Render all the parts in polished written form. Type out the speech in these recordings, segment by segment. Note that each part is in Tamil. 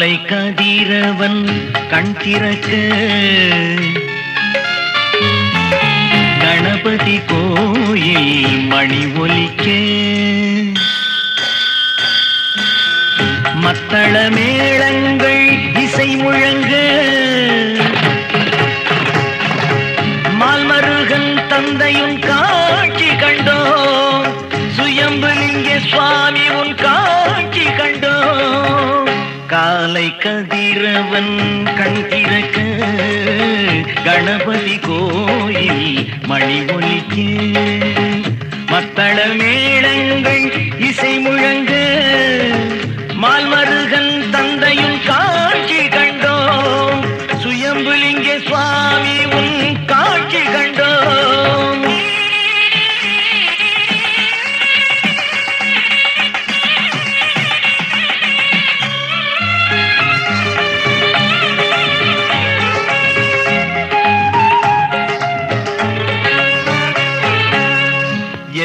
காலை கதிரவன் கண் திறக்க கணபதி கோயில் மணி ஒலிக்க மத்தள மேளங்கள் இசை முழங்க மால்மருகன் தந்தையும் காட்சி கண்டோம் சுயம்புலிங்க சுவாமி உன் காட்சி கண்டோம் காலை கதிரவன் கண் திறக்க கணபதி கோயில் மணி ஒலிக்க மத்தள மேளங்கள் இசை முழங்க மால்மருகன் தந்தையும் காட்சி கண்டோம் சுயம்புலிங்க சுவாமி உன் காட்சி கண்டோம்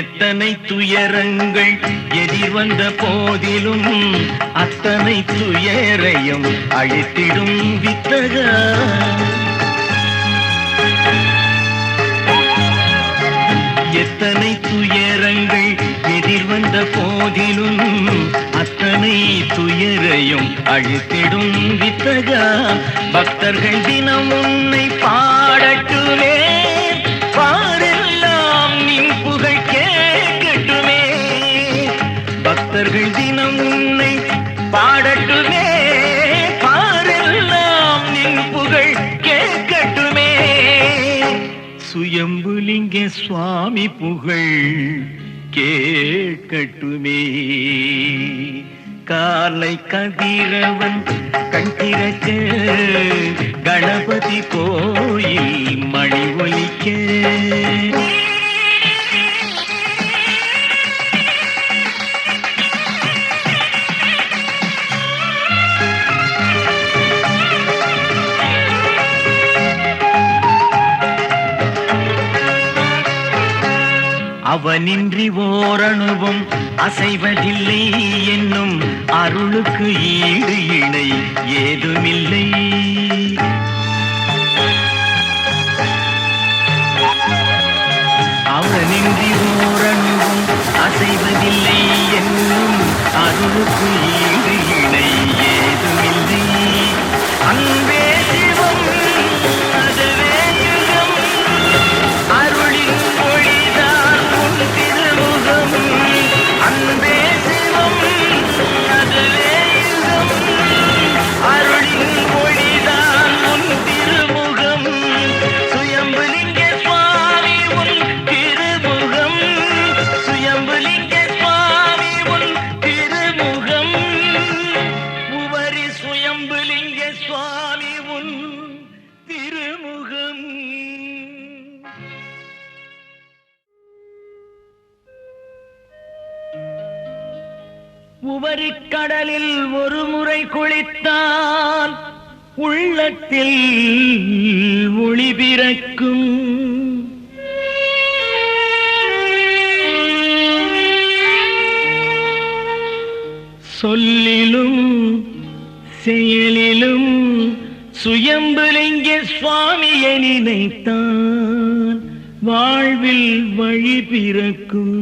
எத்தனை துயரங்கள் எதிர் வந்த போதிலும் அத்தனை துயரையும் அழித்திடும் வித்தகா எத்தனை துயரங்கள் எதிர் வந்த போதிலும் அத்தனை துயரையும் அழித்திடும் வித்தகா பக்தர்கள் தினம் உன்னை பாடட்டுமே பாரெல்லாம் நின் புகழ் கேட்கட்டுமே பக்தர்கள் தினம் உன்னை பாடட்டுமே பாரெல்லாம் நின் புகழ் கேட்கட்டுமே சுயம்புலிங்க சுவாமி புகழ் கேட்கட்டுமே காலை கதிரவன் கண் திறக்க கணபதி கோயில் மணி ஒலிக்க அவனின்றி ஓரணுவும் அசைவதில்லை என்னும் அருளுக்கு ஈடு இணை ஏதுமில்லை அவனின்றி ஓரணுவும் அசைவதில்லை என்னும் அருளுக்கு ஈடு இணை ஏதுமில்லை அன்பே சிவம் அதுவே யுகம் அருளின் மொழிதான் உன் திருமுகம் அன்பே சிவம் அதுவே யுகம் அருளின் மொழிதான் உன் திருமுகம் சுயம்புலிங்க சுவாமி உன் திருமுகம் சுயம்புலிங்க சுவாமி உன் திருமுகம் உவரி சுயம்புலிங்க சுவாமி உன் திருமுகம் உவரி கடலில் ஒரு முறை குளித்தால் உள்ளத்தில் ஒளி பிறக்கும் சொல்லிலும் செயலிலும் சுயம்புலிங்க சுவாமியை நினைத்தான் வாழ்வில் வழி பிறக்கும்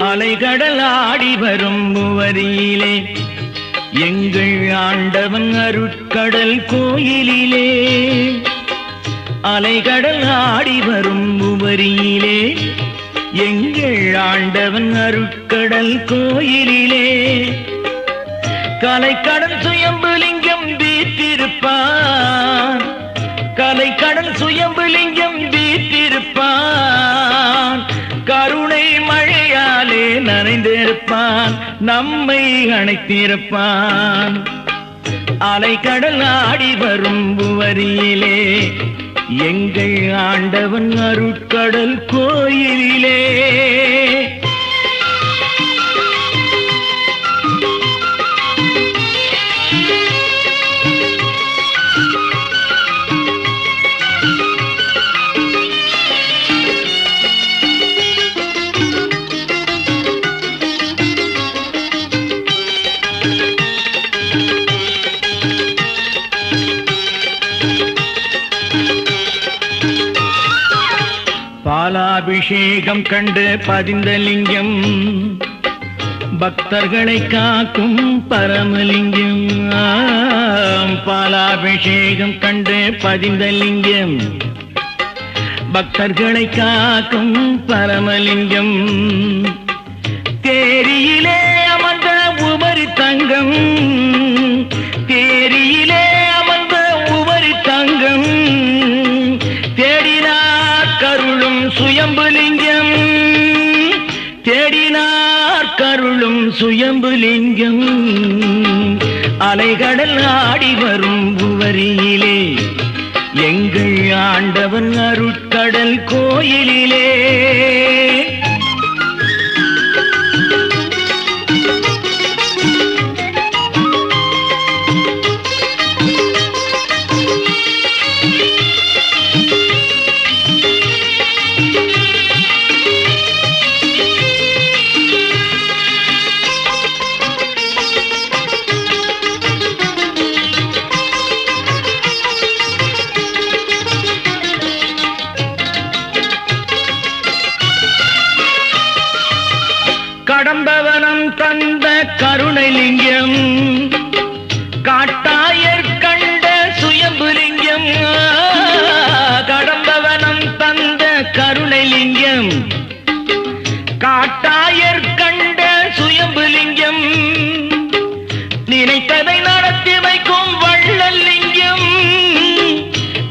அலைகடல் ஆடி வரும் உவரியிலே எங்கள் ஆண்டவன் அருட்கடல் கோயிலிலே அலைகடல் ஆடி வரும் உவரியிலே எங்கள் ஆண்டவன் அருட்கடல் கோயிலிலே கலைக்கடல் சுயம்புலிங்கம் வீற்றிருப்பான் கலை கடல் சுயம்புலிங்கம் வீற்றிருப்பான், கருணை மழையாலே நனைந்திருப்பான், நம்மை அணைத்திருப்பான். அலைக்கடல் ஆடி வரும் புவரியிலே எங்கள் ஆண்டவன் அருட்கடல் கோயிலிலே. பாலாபிஷேகம் கண்டு பதிந்த லிங்கம், பக்தர்களை காக்கும் பரமலிங்கம். பாலாபிஷேகம் கண்டு பதிந்த லிங்கம், பக்தர்களை காக்கும் பரமலிங்கம். தேரியிலே அமர்ந்த உபரி தங்கம், தேரியிலே அமர்ந்த உபரி தங்கம், தேடினார் கருளும் சுயம்புலிங்கம், தேடினார் கருளும் சுயம்புலிங்கம். அலைகடல் ஆடி வரும் புவரியிலே எங்கள் ஆண்டவன் அருட்கடல் கோயிலிலே. கடம்பவனம் தந்த கருணைலிங்கம், காட்டாயர் கண்ட சுயம்புலிங்கம். கடம்பவனம் தந்த கருணைலிங்கம், காட்டாயர் கண்ட சுயம்புலிங்கம். நினைத்ததை நடத்தி வைக்கும் வள்ளல் லிங்கம்,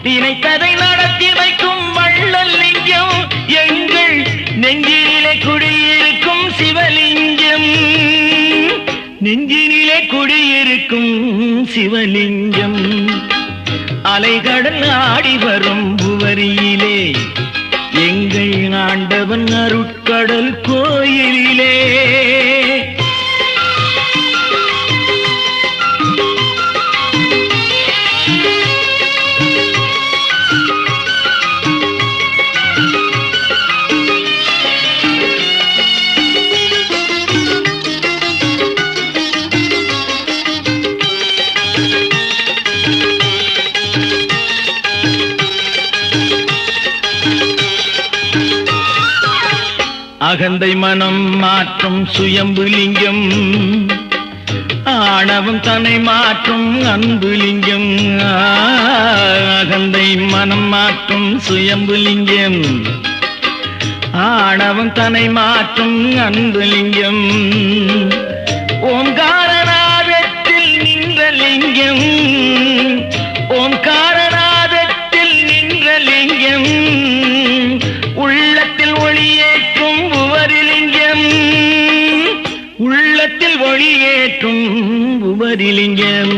நினைத்ததை நடத்தி வைக்கும் வள்ளல் லிங்கம். எங்கள் நெஞ்சிலே குடியிருக்கும் சிவலிங்கம், நெஞ்சினிலே குடியிருக்கும் சிவலிங்கம். அலைகடல் ஆடி வரும் புவரியிலே எங்கள் ஆண்டவன் அருட்கடல் கோயிலிலே. அகந்தை மனம் மாற்றும் சுயம்புலிங்கம், ஆணவம் தன்னை மாற்றும் அன்புலிங்கம். அகந்தை மனம் மாற்றும் சுயம்புலிங்கம், ஆணவம் தன்னை மாற்றும் அன்புலிங்கம். ஓம்காரநாதத்தில் நின்ற லிங்கம், ஓம்காரநாதத்தில் நின்ற லிங்கம். உள்ளத்தில் ஒளியேற்றும் உவரிலிங்கம், உள்ளத்தில் ஒளியேற்றும் உவரிலிங்கம்.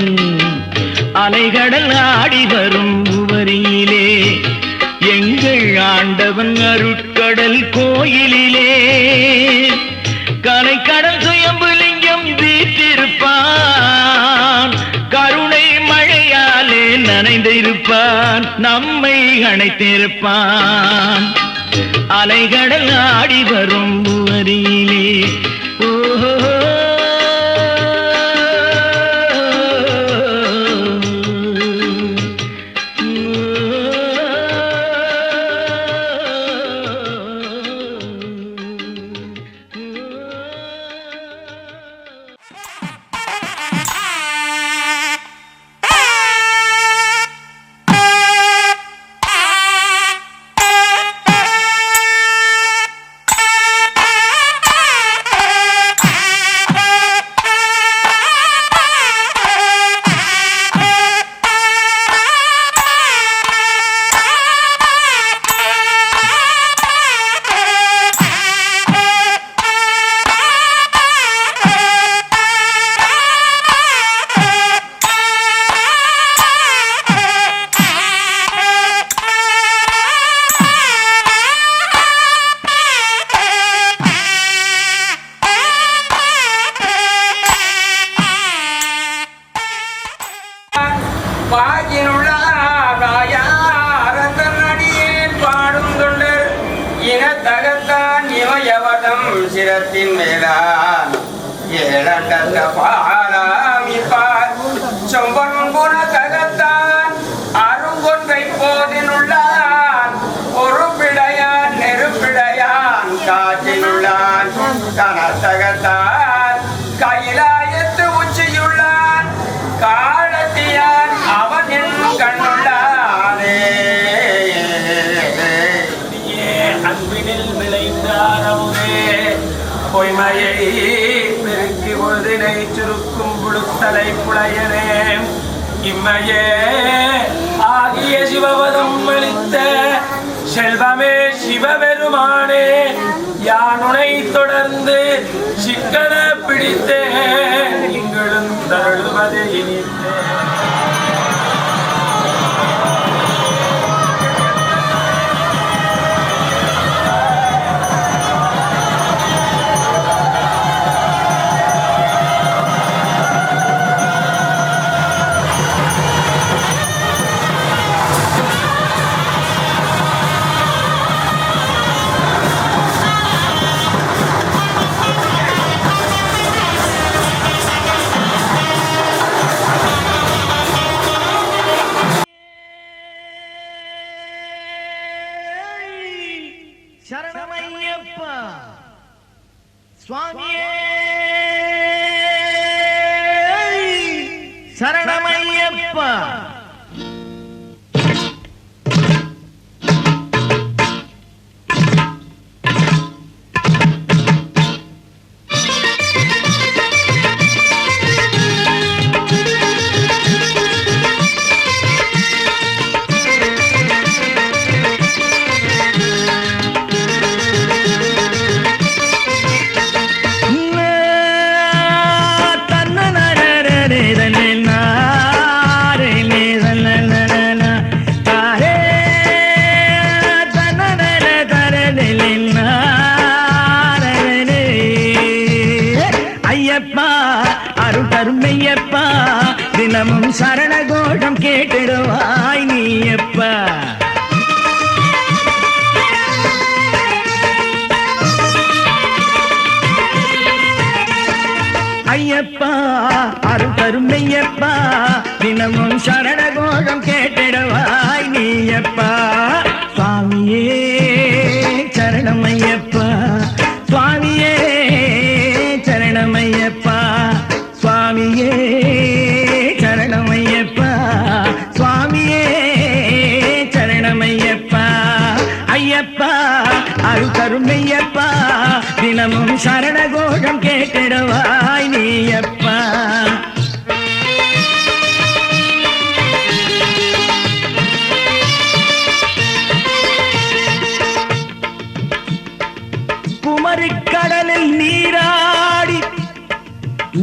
அலைகடல் ஆடி வரும் உவரியிலே எங்கள் ஆண்டவன் அருட்கடல் கோயிலிலே. கலைக்கடல் சுயம்புலிங்கம் வீற்றிருப்பான், கருணை மழையாலே நனைந்திருப்பான், நம்மை அணைத்திருப்பான். அலைகடல் ஆடி வரும் புவரியிலே ஓஹோ. பாகினுள்ளடியே பாடும் தொண்டர் இனத்தகத்தான் இமயவதம் சிரத்தின் மேலான் ஏழண்ட பாராமிப்பார் சொம்பன் குண தகத்தான் அருங்கொன்றை போதினுள்ளான் ஒரு பிடையான் நெருப்பிடையான் காற்றினுள்ளான் கனத்தகத்தான் கைலாயத்து உச்சியுள்ளான் காலத்தியான் அவனின் கண்ணுள்ளானே அன்பினில் விளைந்தாரவுமே பொய்மையை பெருக்கி ஒருதினை சுருக்கும் புழுத்தலை புலையனே இம்மையே ஆகிய சிவபதம் அளித்த செல்வமே சிவபெருமானே யானுனை தொடர்ந்து சிக்கன பிடித்தேன் நீங்களும் தருளுவதை இனித்தேன். சரணமையப்பா சுவாமியே சரணமையப்பா அருள்தருமையப்பா தினமும் சரணகோஷம் கேட்டிடுவாய் நீயப்பா. ஐயப்பா அருள்தருமையப்பா தினமும் சரணகோஷம் கேட்டிடுவாய் நீயப்பா. சுவாமியே சரணமையப்பா சுவாமியே சரணமையப்பா சுவாமியே சரணமையப்பா சுவாமியே சரணமையப்பா. ஐயப்பா அருள்தருமையப்பா தினமும் சரணகோஷம் கேட்டிடுவாய் நீயப்பா. குமரிக்கடலில் நீராடி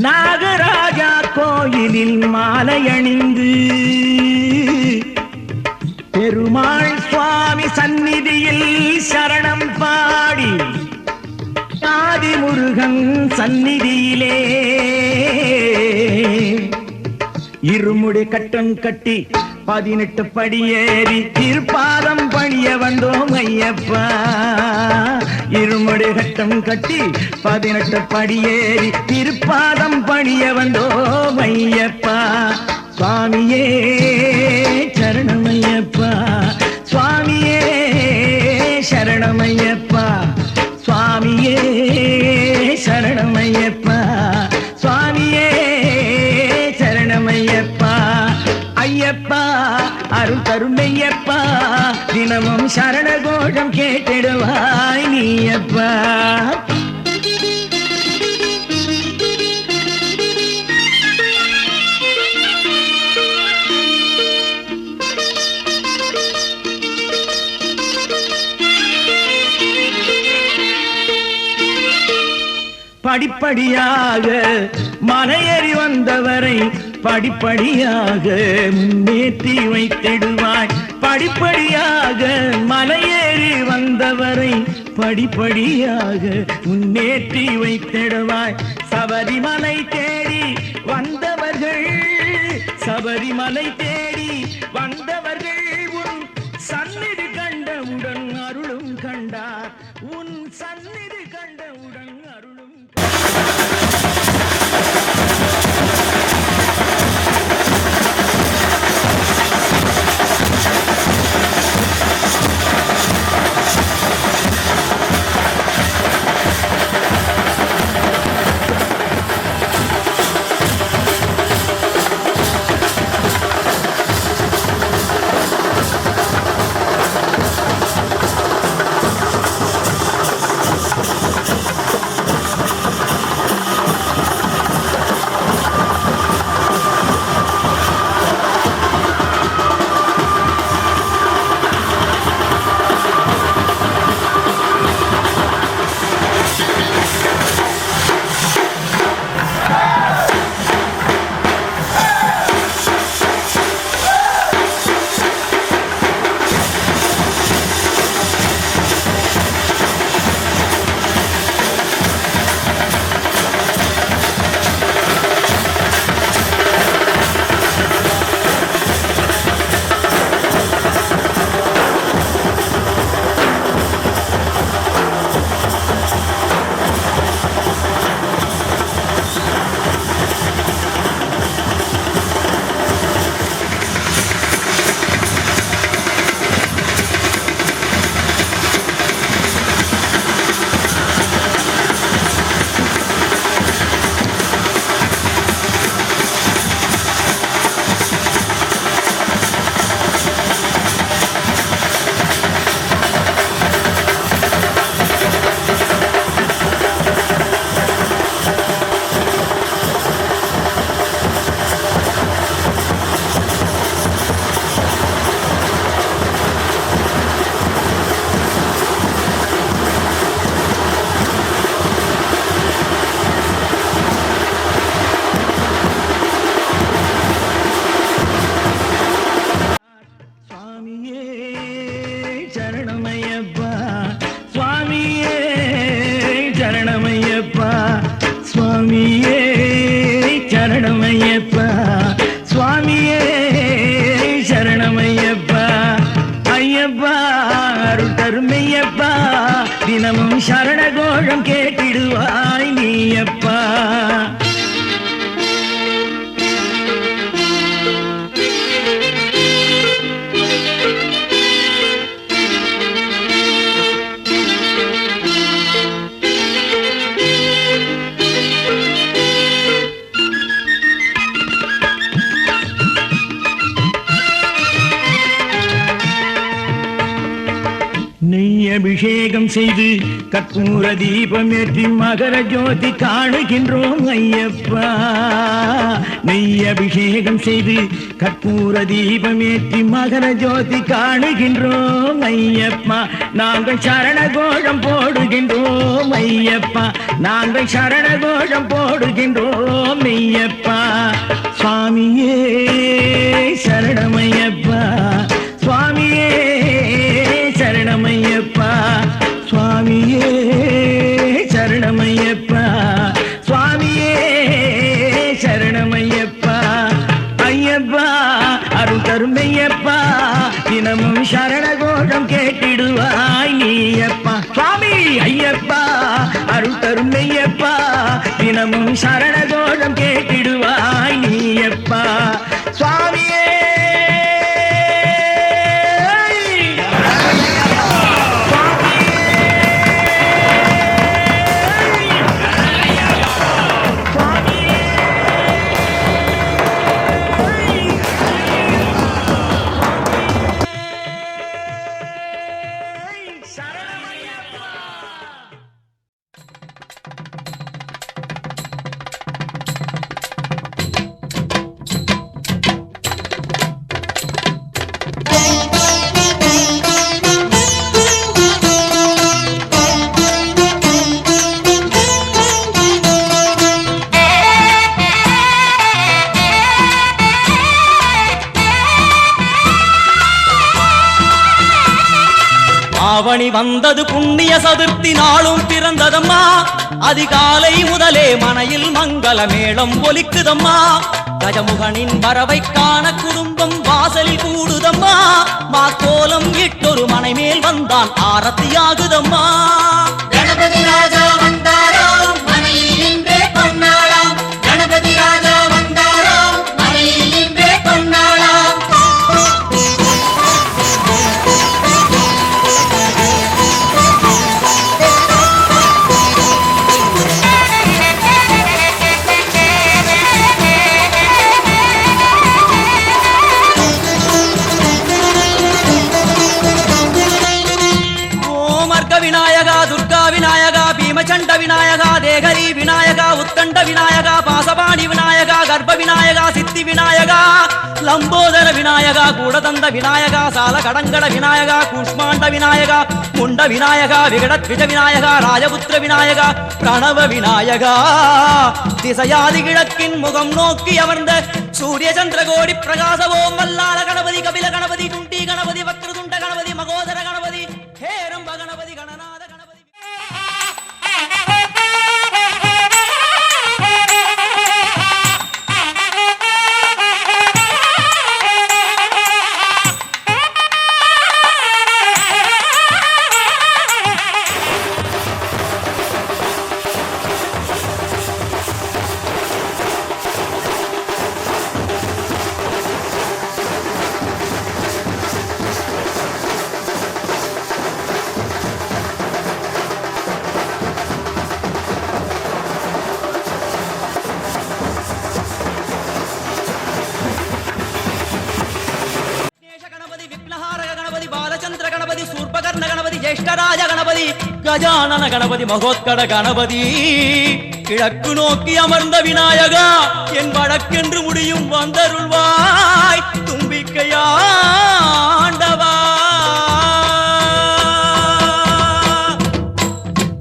நாகராஜா கோயிலில் மாலை அணிந்து பெருமாள் சுவாமி சந்நிதியில் சரணம் பாடி ஆதிமுருகன் சந்நிதியிலே இருமுடி கட்டம் கட்டி 18 படியேறி திருப்பாதம் பணிய வந்தோம் ஐயப்பா. இருமுடி கட்டம் கட்டி 18 படியேறி திருப்பாதம் பணிய வந்தோம் ஐயப்பா. சுவாமியே சரணமையப்பா சுவாமியே சரணமையப்பா சுவாமியே சரணமையப்பா சுவாமியே சரணமையப்பா. ஐயப்பா அருள்தருமையப்பா தினமும் சரணகோஷம் கேட்டிடுவாய் நீயப்பா. படிப்படியாக மலையேறி வந்தவரை படிப்படியாக முன்னேற்றி வைத்திடுவாய். படிப்படியாக மலையேறி வந்தவரை படிப்படியாக முன்னேற்றி வைத்திடுவாய். சபரிமலை தேடி வந்தவர்கள் சபரிமலை தேடி வந்தவர்கள் உன் சந்நிதி கண்டவுடன் அருளும் கண்டார் உன் சந்நிதி கண்டவுடன் அருளும் சுவாமியே சரணமையப்பா சுவாமியே சரணமையப்பா ஐயப்பா அருள் தருமையப்பா தினமும் சரண கோஷம் கேட்டிடுவாய் நீயப்பா நெய் அபிஷேகம் செய்து கற்பூர தீபம் ஏற்றி மகர ஜோதி காணுகின்றோம் ஐயப்பா நெய் அபிஷேகம் செய்து கற்பூர தீபம் ஏற்றி மகர ஜோதி காணுகின்றோம் ஐயப்பா நாங்கள் சரண கோஷம் போடுகின்றோம் ஐயப்பா நாங்கள் சரண கோஷம் போடுகின்றோம் ஐயப்பா சுவாமியே சரணமையப்பா சுவாமியே சரணமையப்பா சுவாமியே சரணமையப்பா சுவாமியே சரணமையப்பா ஐயப்பா அருள் தருமையப்பா தினமும் சரண கோஷம் கேட்டிடுவாய் நீயப்பா சுவாமி ஐயப்பா அருள் தருமையப்பா தினமும் சரண கோஷம் கேட்டிடுவாய் நீயப்பா சுவாமியே ஆவணி வந்தது புண்ணிய சதுர்த்தி நாளும் பிறந்ததம்மா அதிகாலை முதலே மனையில் மங்கள மேளம் ஒலிக்குதம்மா கஜமுகனின் வரவை காண குடும்பம் வாசலில் கூடுதம்மா மாக்கோலம் இட்டொரு மனை மேல் வந்தான் ஆரத்தியாகுதம்மா கணபதி ராஜா வந்தாராம் மனையில் இன்றே பொன்னாளாம் கணபதி ராஜா வந்தாராம் மனையில் இன்றே பொன்னாளாம் விநாயகா துர்கா விநாயகா பீமச்சண்ட விநாயகா தேகரி விநாயகா உத்தண்ட விநாயகா பாசபாணி விநாயகா கர்ப்ப விநாயகா சித்தி விநாயகா லம்போதர விநாயகா கூடதந்த விநாயகா சால கடங்கட விநாயகா கூஷ்மாண்ட விநாயகா முண்ட விநாயகா விகடத்விஜ விநாயகா ராஜபுத்திர விநாயகா பிரணவ விநாயகா திசையாதி கிழக்கின் முகம் நோக்கி அமர்ந்த சூரிய சந்திரகோடி பிரகாச ஓம் வல்லால கணபதி கபில கணபதி துண்டி கணபதி வக்ரதுண்ட கணபதி மகோதர கணபதி ஹேரம்ப கணபதி கணநாத கணபதி ज्येष्ठराज गणपति गजानन गणपति महोत्कड गणपति கிழக்கு நோக்கி அமர்ந்த விநாயகா என் வழக்கென்று முடியும் வந்தருள்வாய் தும்பிக்கையாண்டவா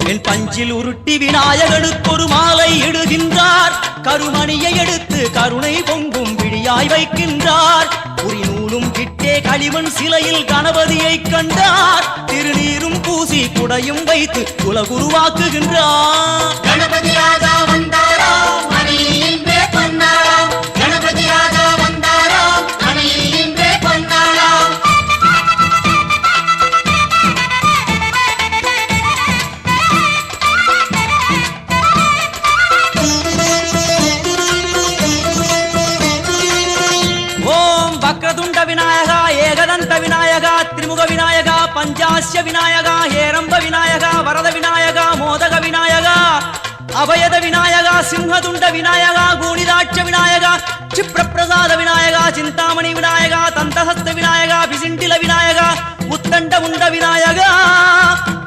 என் பஞ்சில் உருட்டி விநாயகனுக்கு ஒரு மாலை இடுகின்றார் கருமணியை எடுத்து கருணை பொங்கும் விழியாய் வைக்கின்றார் நூலும் கிட்டே களிமண் சிலையில் கணபதியை கண்டார் திருநீரும் பூசி குடையும் வைத்து குலகுருவாக்குகின்றார் கணபதி ராஜா வந்தாராம் மனையில் இன்றே பொன்னாளாம் கணபதி ராஜா வந்தாராம் மனையில் இன்றே பொன்னாளாம் வக்ரதுண்ட விநாயகா ஏகதந்த விநாயகா திரிமுக விநாயகா பஞ்சாஸ்ய விநாயகா ஹேரம்ப விநாயகா வரத விநாயகா மோதக விநாயகா அபயத விநாயகா சிம்ஹதுண்ட விநாயகா கூணிதாட்ச விநாயகா क्षिप्रप्रसाद विनायका चिंतामणि विनायका तंतहस्त विनायका पिसिंडिल विनायका உத்தண்ட உண்ட விநாயகா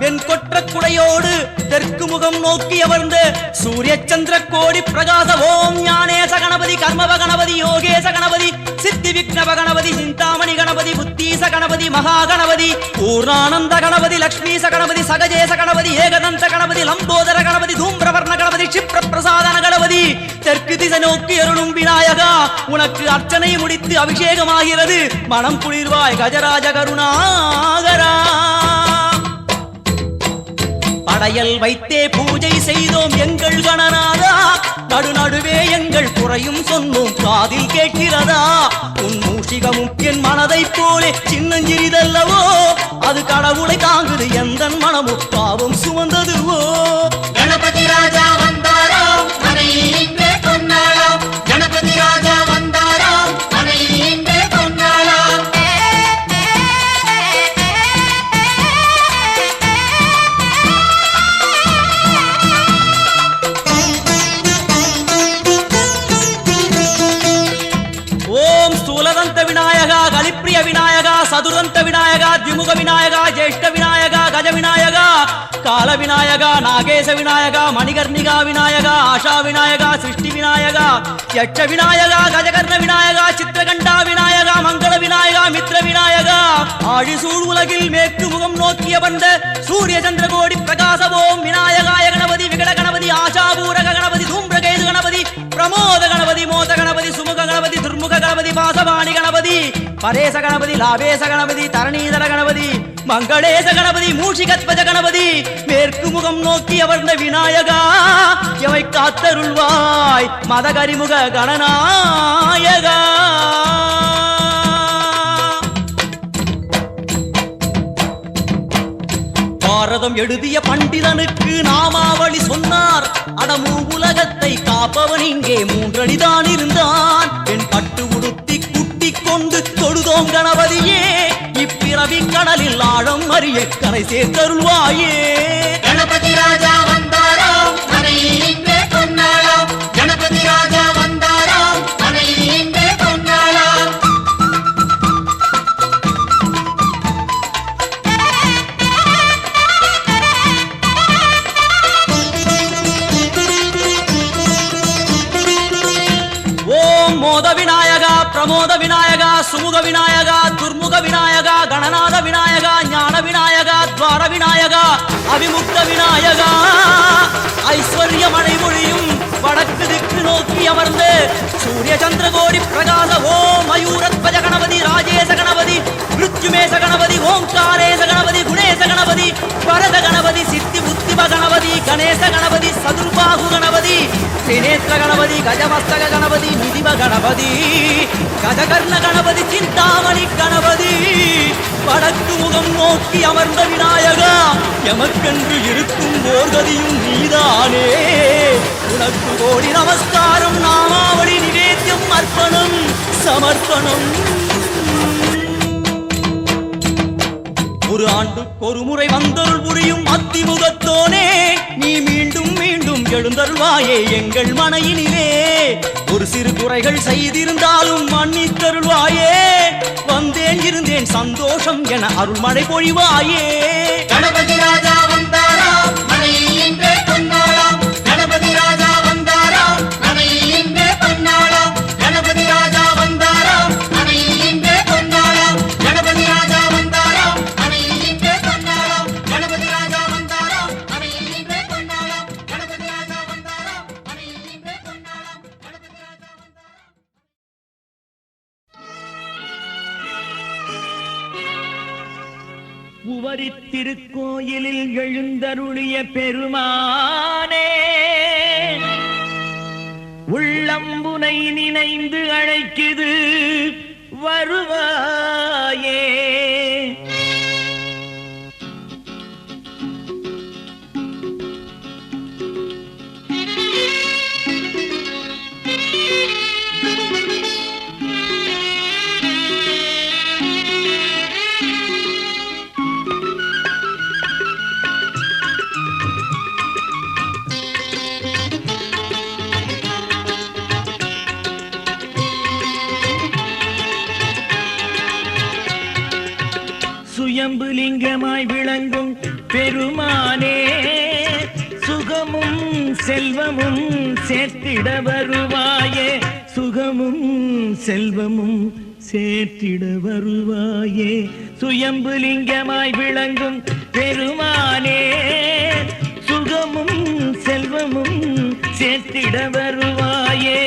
என் கொற்ற குடையோடு தெற்கு முகம் நோக்கி அமர்ந்து சூரிய சந்திர கோடி பிரகாச ஓம் ஞானேச கணபதி கர்மவ கணபதி யோகேச கணபதி சித்தி விக்னவ கணபதி சிந்தாமணி கணபதி புத்தீச கணபதி மகா கணபதி பூர்ணானந்த கணபதி லக்ஷ்மீச கணபதி சகஜேச கணபதி ஏகதந்த கணபதி லம்போதர கணபதி தூம்பிரவர்ண கணபதி क्षिप्र பிரசாதன கணபதி தெற்கு திசை நோக்கி அருளும் விநாயகா உனக்கு அர்ச்சனை முடித்து அபிஷேகமாகிறது மனம் குளிர்வாய் கஜராஜ கருணாகரா படையல் வைத்தே பூஜை செய்தோம் எங்கள் கணநாதா நடுநடுவே எங்கள் குறையும் சொன்னோம் காதில் கேட்கிறதா உன் மூஷிகமும் என் மனதை போலே சின்னஞ்சிறிதல்லவோ அது கடவுளை தாங்குது எந்த மனமும் பாவம் சுமந்ததுவோ கணபதி ராஜா வந்தாராம் மனையில் இன்றே பொன்னாளாம் கணபதி ராஜா வந்தாராம் மனையில் இன்றே பொன்னாளாம் ஓம் ஸ்தூலதந்த விநாயகா கலிப்பிரிய விநாயகா சதுரந்த விநாயகா திமுக விநாயகா ஜேஷ்ட விநாயகா கஜ விநாயகா கால விநாயகா நாகேச விநாயகா மணிகர்ணிகா விநாயகா ஆஷா விநாயகா சிருஷ்டி விநாயகா யட்ச விநாயகா கஜகர்ண விநாயகா சித்திரகண்டா விநாயகா மங்கள விநாயகா மித்ர விநாயகா ஆழிசூழ் உலகில் மேற்கு முகம் நோக்கிய வந்த சூரிய சந்திர கோடி பிரகாச ஓம் விநாயகாய கணபதி விகட கணபதி ஆஷாபூரக கணபதி தூம்பிரகேது கணபதி பிரமோத கணபதி மோத கணபதி சுமுக கணபதி துர்முக கணபதி பாசவாணி கணபதி பரேச கணபதி லாபேச கணபதி தரணீதர கணபதி மங்களேச கணபதி மூஷிகத்வஜ கணபதி மேற்கு முகம் நோக்கி அமர்ந்த விநாயகா எவை காத்தருள்வாய் மதகரிமுக கணநாயகா. பாரதம் எழுதிய பண்டிதனுக்கு நாமாவளி சொன்னார். அடமூ உலகத்தை காப்பவன் இங்கே மூன்றடிதான் இருந்தான். பெண் பட்டு உடுத்தி குட்டி கொண்டு தொழுதோம் கணபதியே. இப்பிறவி கடலில் ஆழம் அறிய கரை சேர்த்தருள்வாயே. கணபதி ராஜா வந்தாராம் மனையில் இன்றே பொன்னாளாம். கணபதி ராஜா வந்தாராம் மனையில் இன்றே பொன்னாளாம். ஓம் மோத விநாயகா பிரமோத விநாயகா சுமுக விநாயகா துர்முக விநாயகா கணநாத விநாயகா ஞான விநாயகா துவார விநாயகா அபிமுக்த விநாயகா. ஐஸ்வர்ய மழை மொழியும் வடக்கு திக்கு நோக்கி அமர்ந்து சூரிய சந்திரகோடி பிரகாச ஓம் மயூரத்வஜ கணபதி ராஜேச கணபதி மிருத்யுமேச கணபதி ஓங்காரேச கணபதி குணேச கணபதி பரத கணபதி சித்தி புத்திம கணபதி கணேச கணபதி சதுர்பாகு கணபதி திரிநேத்திர கணபதி கஜமஸ்தக கணபதி நிதிம கணபதி கஜகர்ண கணபதி சிந்தாமணி கணபதி. வடக்கு முகம் நோக்கி அமர்ந்த விநாயகா எமக்கென்று இருக்கும் ஓர்கதியும் நீதானே. உனக்கு கோடி நமஸ்காரம் நாமாவளி நிவேத்தியம் அர்ப்பணம் சமர்ப்பணம். ஒரு ஆண்டுக்கு ஒரு முறை வந்தருள் புரியும் அத்திமுகத்தோனே நீ மீண்டும் மீண்டும் எழுந்தருள்வாயே எங்கள் மனையினிலே. ஒரு சிறு குறைகள் செய்திருந்தாலும் மன்னித்தருள்வாயே. வந்தேன் இருந்தேன் சந்தோஷம் என அருள்மழை பொழிவாயே. கணபதி ராஜா வந்தாராம் மனையில் இன்றே பொன்னாளாம். கணபதி ராஜா வந்தாராம் மனையில் இன்றே பொன்னாளாம். கணபதி ராஜா வந்தாராம் மனையில் இன்றே பொன்னாளாம். கணபதி ராஜா வந்தாராம் மனையில் இன்றே பொன்னாளாம். கணபதி ராஜா வந்தாராம் மனையில் இன்றே பொன்னாளாம். கணபதி ராஜா வந்தாராம் மனையில் இன்றே பொன்னாளாம். கணபதி ராஜா வந்தாராம். உவரி திருக்கோயிலில் எழுந்தருளிய பெருமானே உள்ளம்புனை நினைந்து அழைக்குது வருவாயே. சுயம்புலிங்கமாய் விளங்கும் பெருமானே சுகமும் செல்வமும் சேர்த்திட வருவாயே. சுகமும் செல்வமும் சேர்த்திட வருவாயே. சுயம்புலிங்கமாய் விளங்கும் பெருமானே சுகமும் செல்வமும் சேர்த்திட வருவாயே.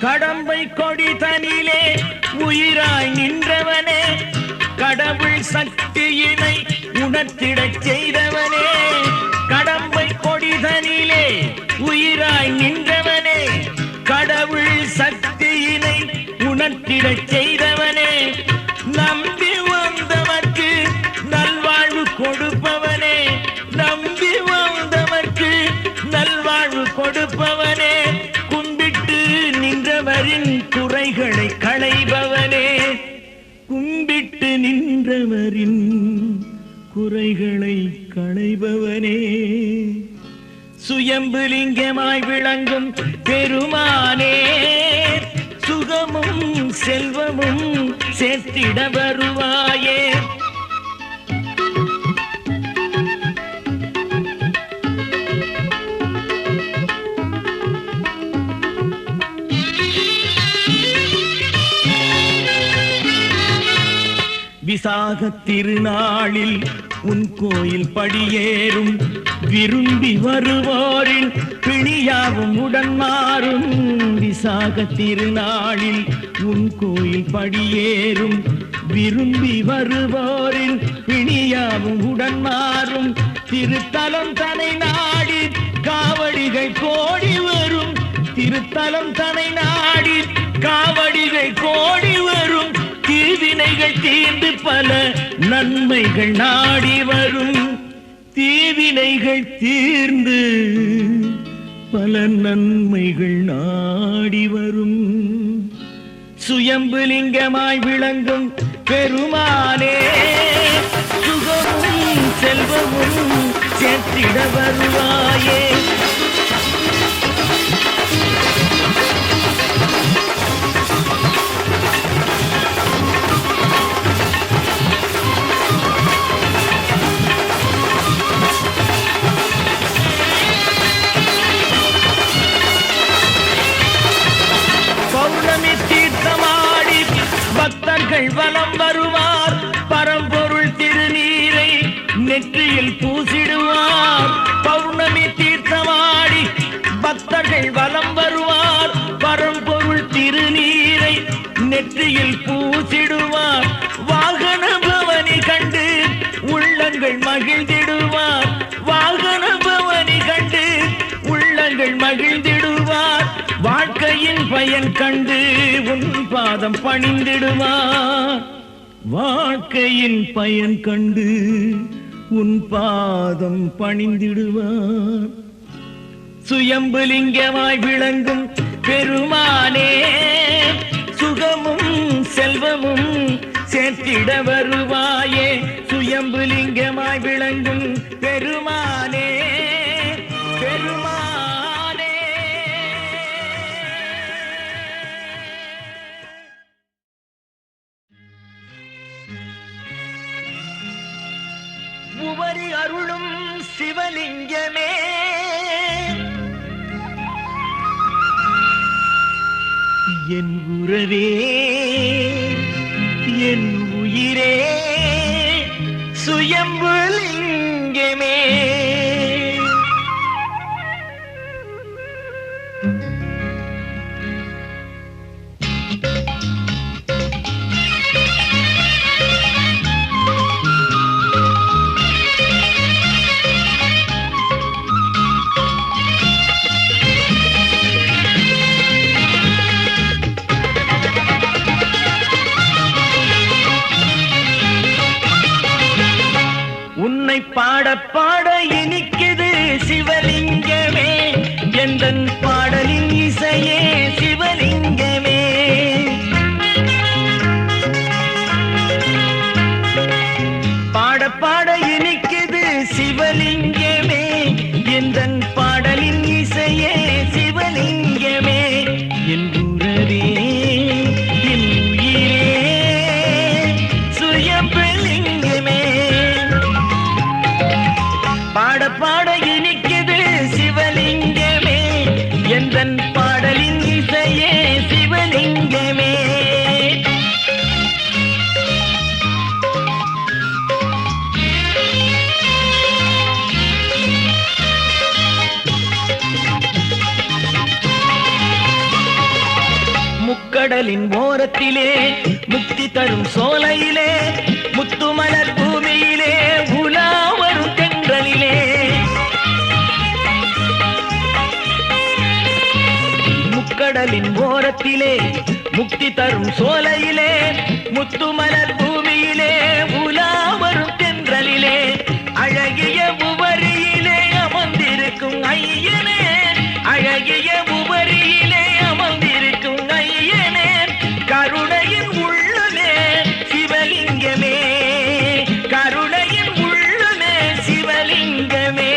கடம்பை கொடி தனிலே உயிராய் நின்றவனே கடவுள் சக்தியினை உணர்த்திடச் செய்தவனே. கடம்பை கொடி தனிலே உயிராய் நின்றவனே கடவுள் சக்தியினை உணர்த்திடச் செய்தவனே. நம்பி வந்தவர்க்கு நல்வாழ்வு கொடுப்பவனே. நம்பி வந்தவர்க்கு நல்வாழ்வு கொடுப்பவனே. நின்றவரின் குறைகளை களைபவனே. கும்பிட்டு நின்றவரின் குறைகளை களைபவனே. சுயம்புலிங்கமாய் விளங்கும் பெருமானே சுகமும் செல்வமும் சேர்த்திட வருவாயே. விசாக திருநாளில் உன் கோயில் படியேறும் விரும்பி வருவோரின் பிணியாவும் உடன் மாறும். விசாக திருநாளில் உன் கோயில் படியேறும் விரும்பி வருவோரின் பிணியாவும் உடன் மாறும். திருத்தலம் தனை நாடி காவடிகள் கோடி வரும். திருத்தலம் தனை நாடி காவடிகள் கோடி வரும். தீவினைகள் தீர்ந்து பல நன்மைகள் நாடி வரும். தீவினைகள் தீர்ந்து பல நன்மைகள் நாடி வரும். சுயம்புலிங்கமாய் விளங்கும் பெருமானே, சுகமும் செல்வமும் சேர்த்திட வருவாயே. பௌர்ணமி தீர்த்தமாடி பக்தர்கள் வலம் வருவார். பரம்பொருள் திருநீரை நெற்றியில் பூசிடுவார். பௌர்ணமி தீர்த்தமாடி பக்தர்கள் வலம் வருவார். பரம்பொருள் திருநீரை நெற்றியில் பூசிடுவார். வாகன பவனி கண்டு உள்ளங்கள் மகிழ்ந்திடுவார். வாகன பவனி கண்டு உள்ளங்கள் மகிழ்ந்திடுவார். வாழ்க்கையின் பயன் கண்டு உன் பாதம் பணிந்திடுவார். வாழ்க்கையின் பயன் கண்டு உன் பாதம் பணிந்திடுவார். சுயம்புலிங்கமாய் விளங்கும் பெருமானே, சுகமும் செல்வமும் சேர்த்திட வருவாயே. சுயம்புலிங்கமாய் விளங்கும் பெருமானே, பெருமானே. உவரி அருளும் சிவலிங்கமே, என் உறவே என் உயிரே சுயம்புலிங்கமே. உன்னை பாட பாட இனிக்குது சிவலிங்கமே, எந்தன் பாடலின் இசையே சிவலிங்கமே. பாட பாட இனிக்குது சிவலிங்கமே, எந்தன் பாடலின் இசையே சிவலிங்கமே. என் உறவே என் உயிரே சுயம்புலிங்கமே. பாட பாட இனிக்குது சிவலிங்கமே, எந்தன் பாடலின் இசையே சிவலிங்கமே. முக்கடலின் ஓரத்திலே முக்தி தரும் சோலையிலே முத்துமலர் பூமியிலே உலா வரும் தென்றலிலே. முக்கடலின் ஓரத்திலே முக்தி தரும் சோலையிலே முத்துமலர் பூமியிலே உலா வரும் தென்றலிலே. அழகிய உவரியிலே அமர்ந்திருக்கும் ஐயனே, அழகிய உவரியிலே அமர்ந்திருக்கும் ஐயனே. கருணையின் உள்ளமே சிவலிங்கமே, கருணையின் உள்ளமே சிவலிங்கமே.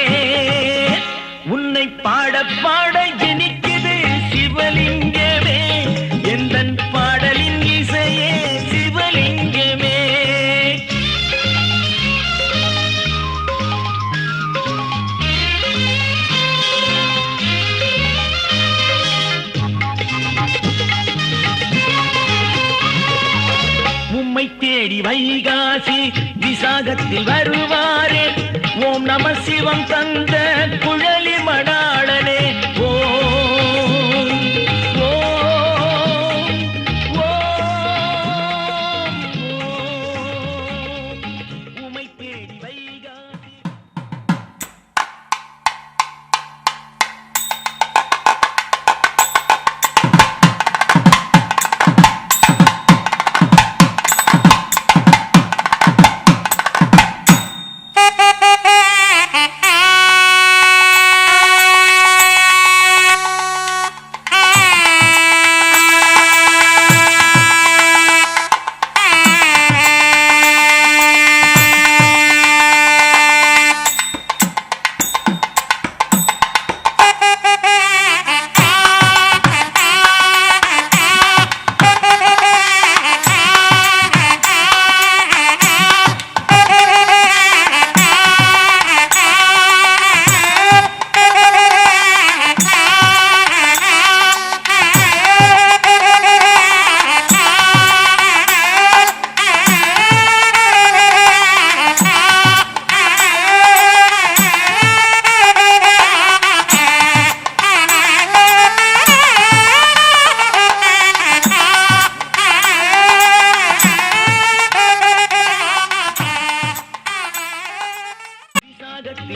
உன்னை பாட பாட இனிக்குது சிவலிங்கமே, எந்தன் பாடலின் இசையே சிவலிங்கமே. தேடி வைகாசி விசாகத்தில் வருவாரே ஓம் நம சிவம் தந்த குழலி மணாளனே ஓம் ஓம் ஓம் உமை தேடி வைகாசி.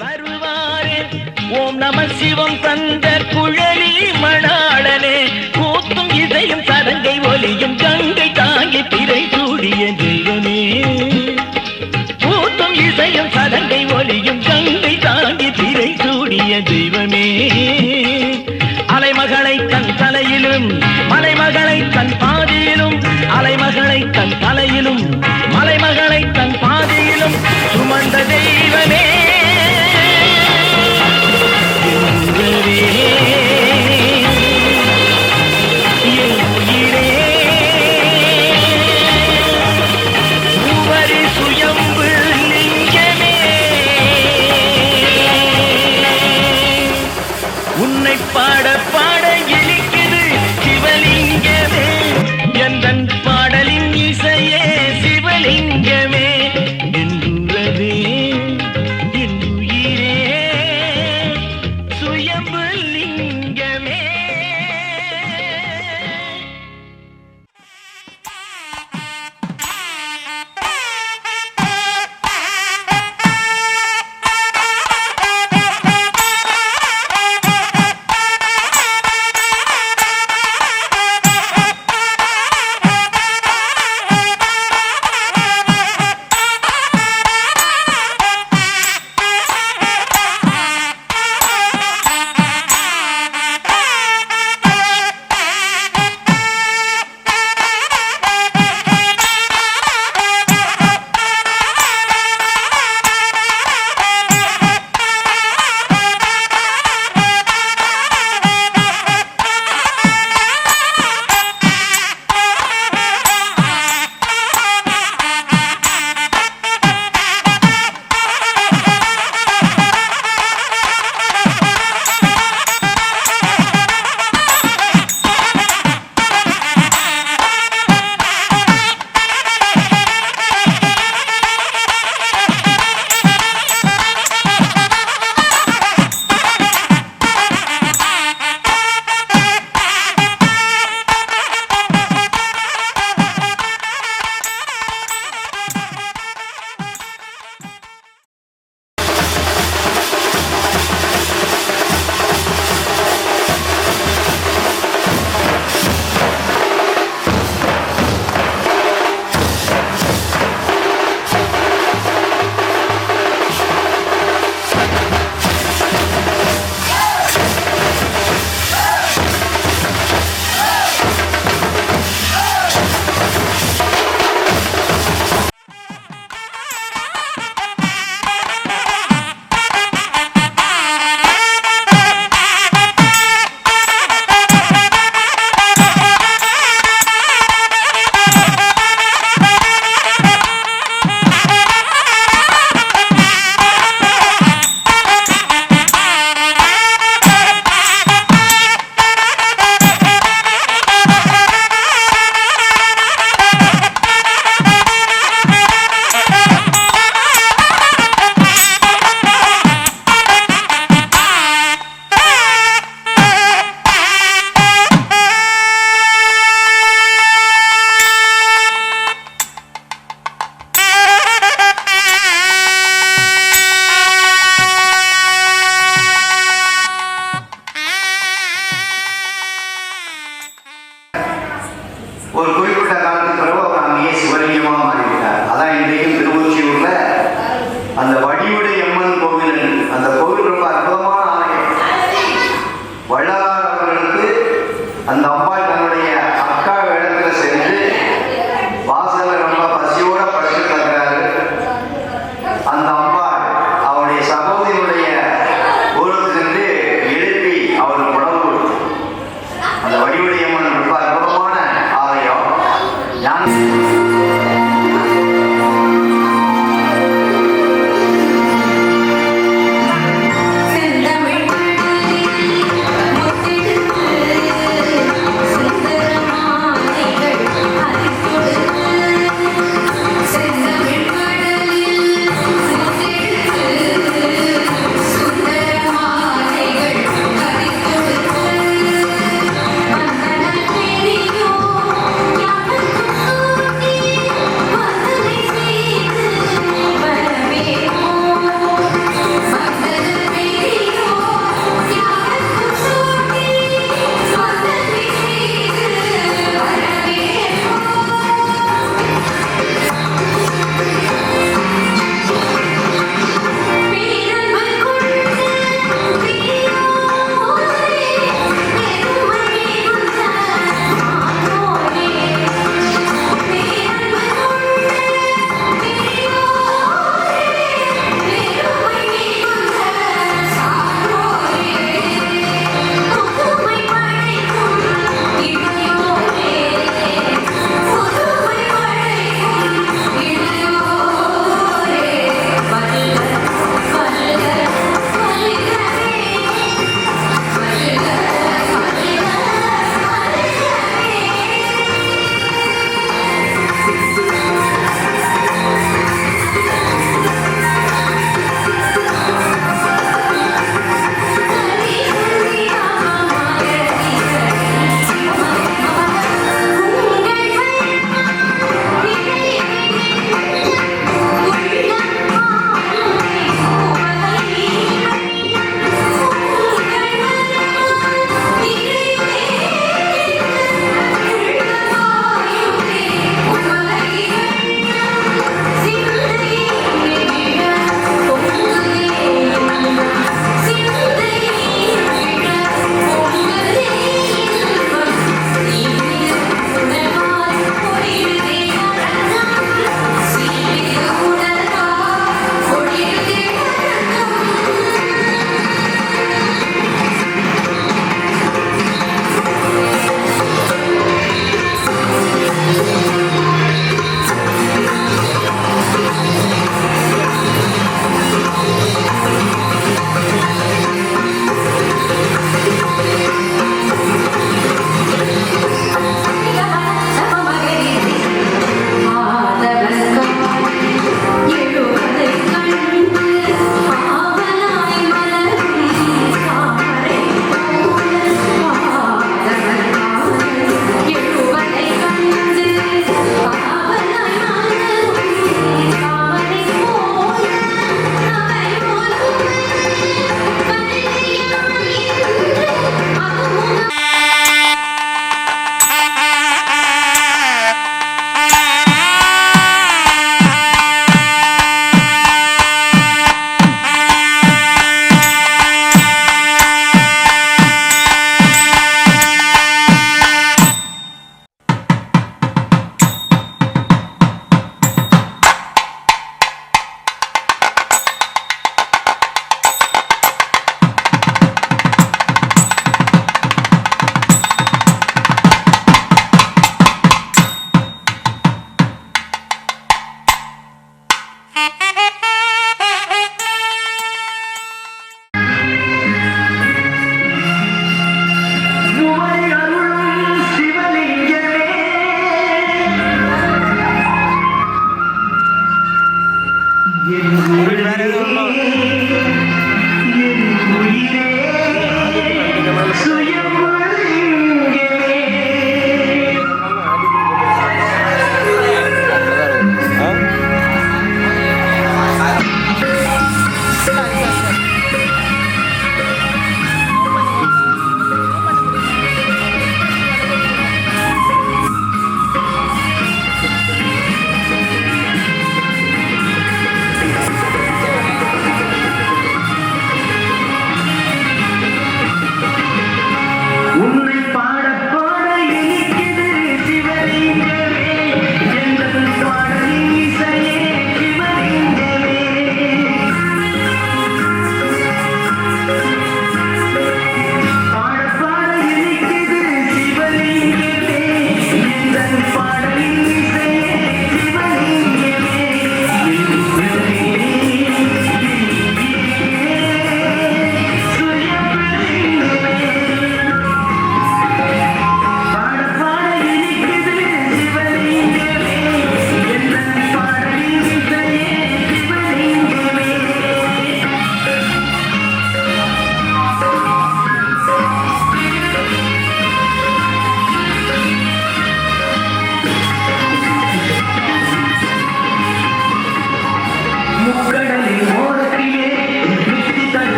வருவாரே ஓம் நம சிவம் தந்த குழலி மணாளனே கூத்தும் இசையும் சதங்கை ஒலியும் கங்கை தாங்கி பிறை சூடிய தெய்வமே கூத்தும் இசையும் சதங்கை ஒலியும் கங்கை தாங்கி பிறை சூடிய தெய்வமே அலைமகளை தன் தலையிலும் மலைமகளை தன் பாதியிலும் அலைமகளை தன் தலையிலும் மலைமகளை தன் பாதியிலும் சுமந்த தெய்வமே உன்னை பாட பாட இனிக்குது சிவலிங்கமே எந்தன் பாடலின் இசையே சிவலிங்கமே என்றுள்ளதே என் உயிரே சுயம்பு லிங்கம். ஒரு குறிப்பிட்ட காலத்துக்கு பிறகு அவர் அங்கேயே சிவலிங்கமாக மாறிவிட்டார். அதான் இன்றைக்கும் திருவொற்றியூர்ல அந்த வடிவுடை அம்மன் கோவில், அந்த கோவில் ரொம்ப அற்புதமான ஆலயம். வள்ளலார் அவர்களுக்கு அந்த அம்பாள் தன்னுடைய அக்கா இடத்துல சென்று வாசல்ல ரொம்ப பசியோட படுத்து கிடக்கிறாரு. அந்த அம்பாள் அவருடைய சகோதரியுடைய ஊருக்கு சென்று எழுப்பி அவருக்கு உணவு கொடுத்து, அந்த வடிவுடை அம்மன் ரொம்ப அற்புதமான ஆலயம். சுந்தரமாலைகள்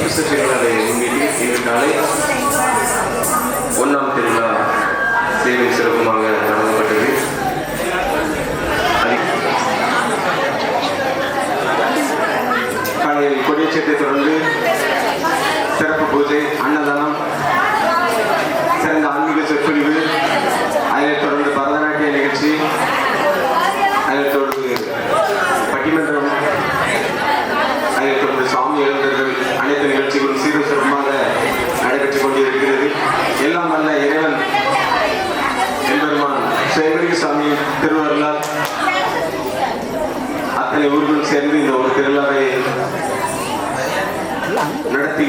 தைப்பூச திருவிழாவை முன்னிட்டு இன்று காலை 1ஆம் திருவிழா சேவை சிறப்புமாக நடத்தப்பட்டது. காலையில் கொடியேற்றத்தை தொடர்ந்து சிறப்பு பூஜை, அன்னதானம், சிறந்த ஆன்மீக சொற்பொழிவு, அதைத் தொடர்ந்து பரதநாட்டிய நிகழ்ச்சி, அதைத் தொடர்ந்து பட்டிமன்றம், அதைத் தொடர்ந்து சாமி எழுந்தர்கள், அனைத்து நிகழ்ச்சிகளும் சீரும் சிறப்பாக நடைபெற்றுக் கொண்டிருக்கிறது. எல்லாம் வல்ல இறைவன் எம்பெருமான் சுயம்பலிசாமி திருவருளால் அத்தனை ஊர்களும் சேர்ந்து இந்த ஒரு திருவிழாவை நடத்தி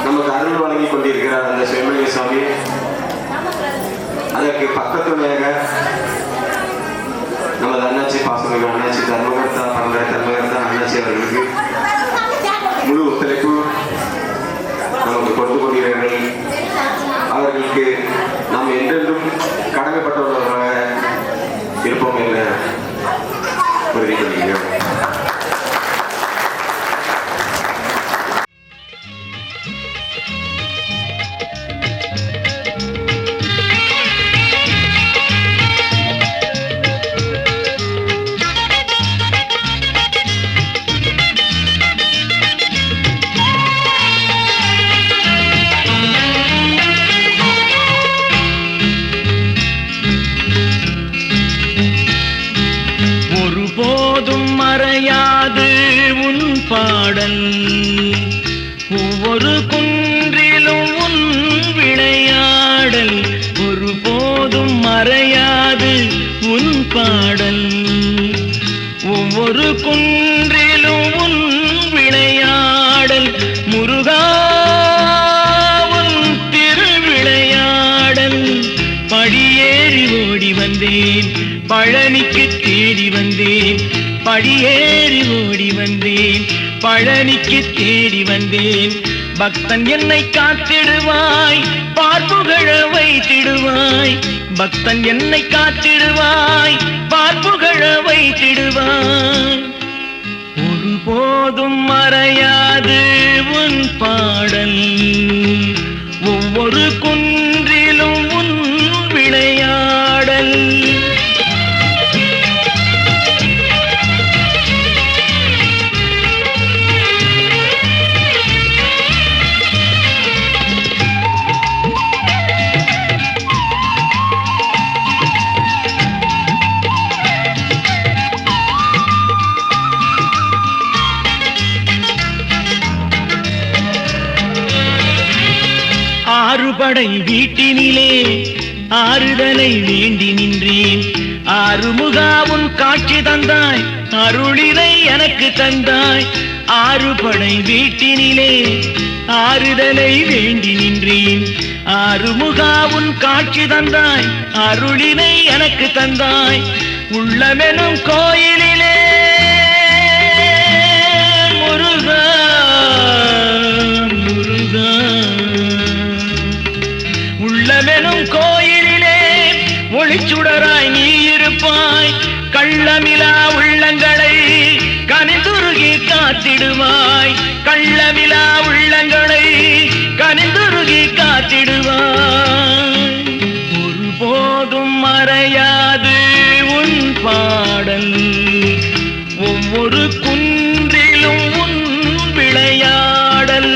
நமக்கு அருள் வழங்கி கொண்டிருக்கிறார் அந்த சுயம்பலிசாமி. அதற்கு பக்கத்துணையாக நமது அண்ணாச்சி பாசமிகு அண்ணாச்சி தர்மகர்த்தா பரம்பரை தர்மகர்த்தா அண்ணாச்சி அவர்களுக்கு முழு ஒத்துழைப்பு நமக்கு கொடுத்து கொண்டிருக்கிறார்கள். அவர்களுக்கு நாம் என்றென்றும் கடமைப்பட்டவர்களாக இருப்போம் என உறுதி கொள்கிறோம். பாடல் ஒவ்வொரு குன்றிலும் உன் விளையாடல் ஒருபோதும் மறையாது உன் பாடல் ஒவ்வொரு குன்றிலும் உன் விளையாடல் முருகா உன் திருவிளையாடல் படியேறி ஓடி வந்தேன் பழனிக்கு தேடி வந்தேன் படியேறி ஓடி வந்தேன் பழனிக்கு தேடி வந்தேன் பக்தன் என்னை காத்திடுவாய் பார்ப்புகழ வைத்திடுவாய் பக்தன் என்னை காத்திடுவாய் பார்ப்புகழ வைத்திடுவாய் ஒருபோதும் மறையாது உன் பாடல் ஒவ்வொரு குன்றிலும் உன் விளையாடல் ஆறுபடை வீட்டினிலே ஆறுதலை வேண்டி நின்றேன் ஆறுமுகா உன் காட்சி தந்தாய் அருளினை எனக்கு தந்தாய் ஆறுபடை வீட்டினிலே ஆறுதலை வேண்டி நின்றேன் ஆறுமுகா உன் காட்சி தந்தாய் அருளினை எனக்கு தந்தாய் உள்ளமெனும் கோயிலிலே முருகா முருகா உள்ளமெனும் கோயிலிலே ஒளிச்சுடராய் நீ இருப்பாய் கள்ளமிலா உள்ளங்களை கனிந்துருகி காத்திடுவாய் கள்ளமிலா உள்ளங்களை கனிந்துருகி காத்திடுவாய் ஒருபோதும் மறையாது உன் பாடல் ஒவ்வொரு குன்றிலும் உன் விளையாடல்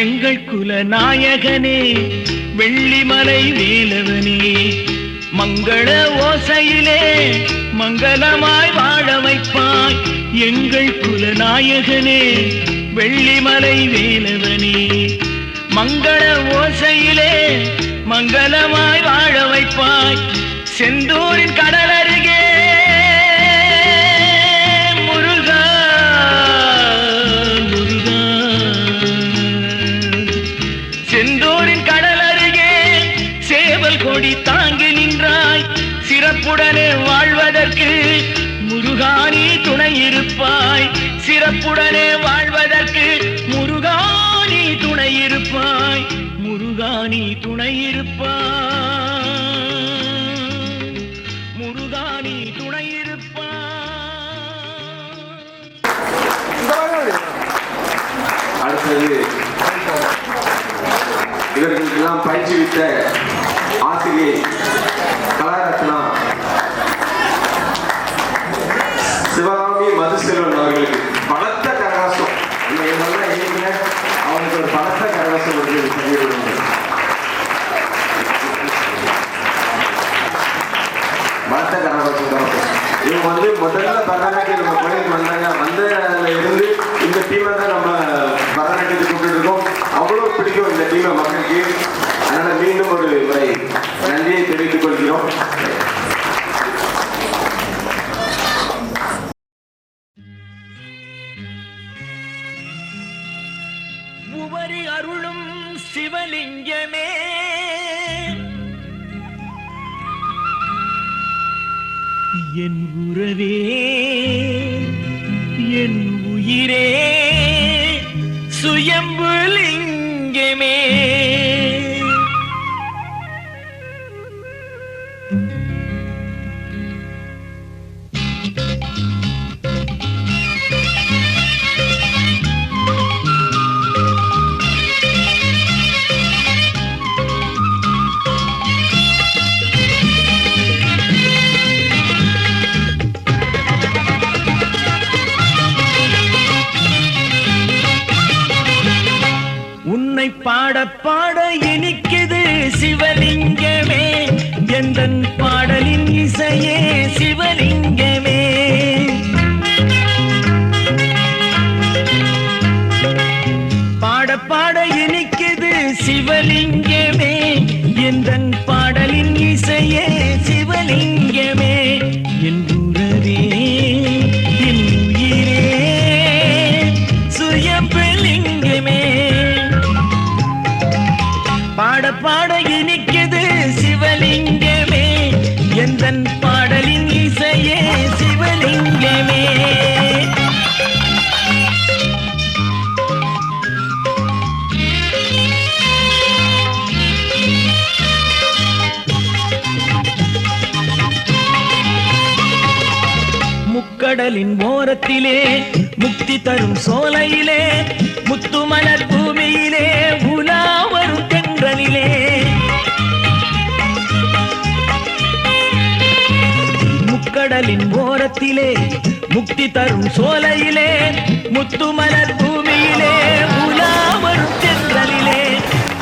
எங்கள் குலநாயகனே வெள்ளிமலை வேலவனே மங்கள ஓசையிலே மங்களமாய் வாழ வைப்பாய் எங்கள் குலநாயகனே வெள்ளிமலை வேலவனே மங்கள ஓசையிலே மங்களமாய் வாழ வைப்பாய் செந்தூரின் கடல் அருகே முருகா முருகா செந்தூரின் கடல் அருகே நொடி தாங்கி நின்றாய் சிறப்புடனே வாழ்வதற்கு முருகானி துணை இருப்பாய் சிறப்புடனே வாழ்வதற்கு முருகானி துணை இருப்பாய் முருகானி துணை இருப்பாய் முருகானி துணை இருப்பாய். அடுத்தது இவர்களுக்கெல்லாம் பயிற்சிவித்த ஆசிரியை கலாரத்னா சிவகாமி மதுசெல்வன் அவர்களுக்கு பலத்த கரகாசம். அவங்களுக்கு ஒரு பலத்த கரகாசம் பலத்த கரகாசம் தான். இவங்க முதல்ல பரதநாட்டியம் நம்ம கோயிலுக்கு வந்தாங்க. வந்ததுல இருந்து இந்த டீமை தான் நம்ம பரதநாட்டியத்தை கூப்பிட்டு இருக்கோம். அவ்வளோ பிடிக்கும் இந்த டீமை மக்களுக்கு. அதனால மீண்டும் ஒரு முறை நன்றியை தெரிவித்துக் கொள்கிறோம். உவரி அருளும் சிவலிங்கமே என் உறவே என் உயிரே சுயம்புலிங்கமே பாட பாட இனிக்குது சிவலிங்கமே எந்தன் பாடலின் இசையே சிவலிங்கமே பாட பாட இனிக்குது சிவலிங்கமே எந்தன் பாடலின் இசையே சிவலிங்கமே என் உறவே என் உயிரே சுயம்புலிங்கமே பாட பாட இனிக்குது சிவலிங்கமே எந்தன் பாடலின் இசையே சிவலிங்கமே முக்கடலின் ஓரத்திலே முக்தி தரும் சோலையிலே முத்துமலர் பூமியிலே உலா வரும் தென்றலிலே முக்கடலின் ஓரத்திலே முக்தி தரும் சோலையிலே முத்துமலர் பூமியிலே உலா வரும் தென்றலிலே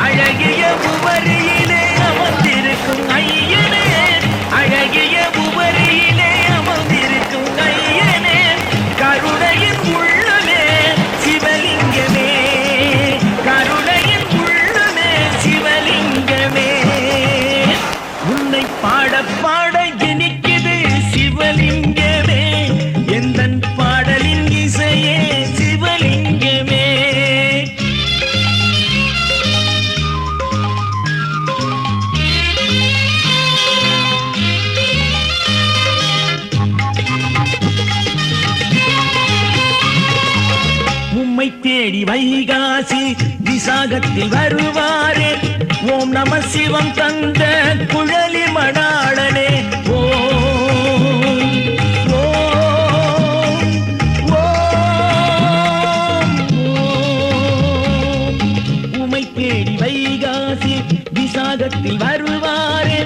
அழகிய உவரியிலே அமர்ந்திருக்கும் ஐயனே அழகிய உவரியிலே அமர்ந்திருக்கும் ஐயனே கருணையின் உள்ளமே சிவலிங்கமே கருணையின் உள்ளமே சிவலிங்கமே உன்னை பாட பாட இனிக்குது சிவலிங்கமே எந்தன் பாடலின் இசையே சிவலிங்கமே உம்மை தேடி வைகாசி விசாகத்தில் வருவாரே ஓம் நம சிவம் தந்த குழலி மணாளனே ஓம் ஓம் ஓம் உம்மை தேடி வைகாசி விசாகத்தில் வருவாரே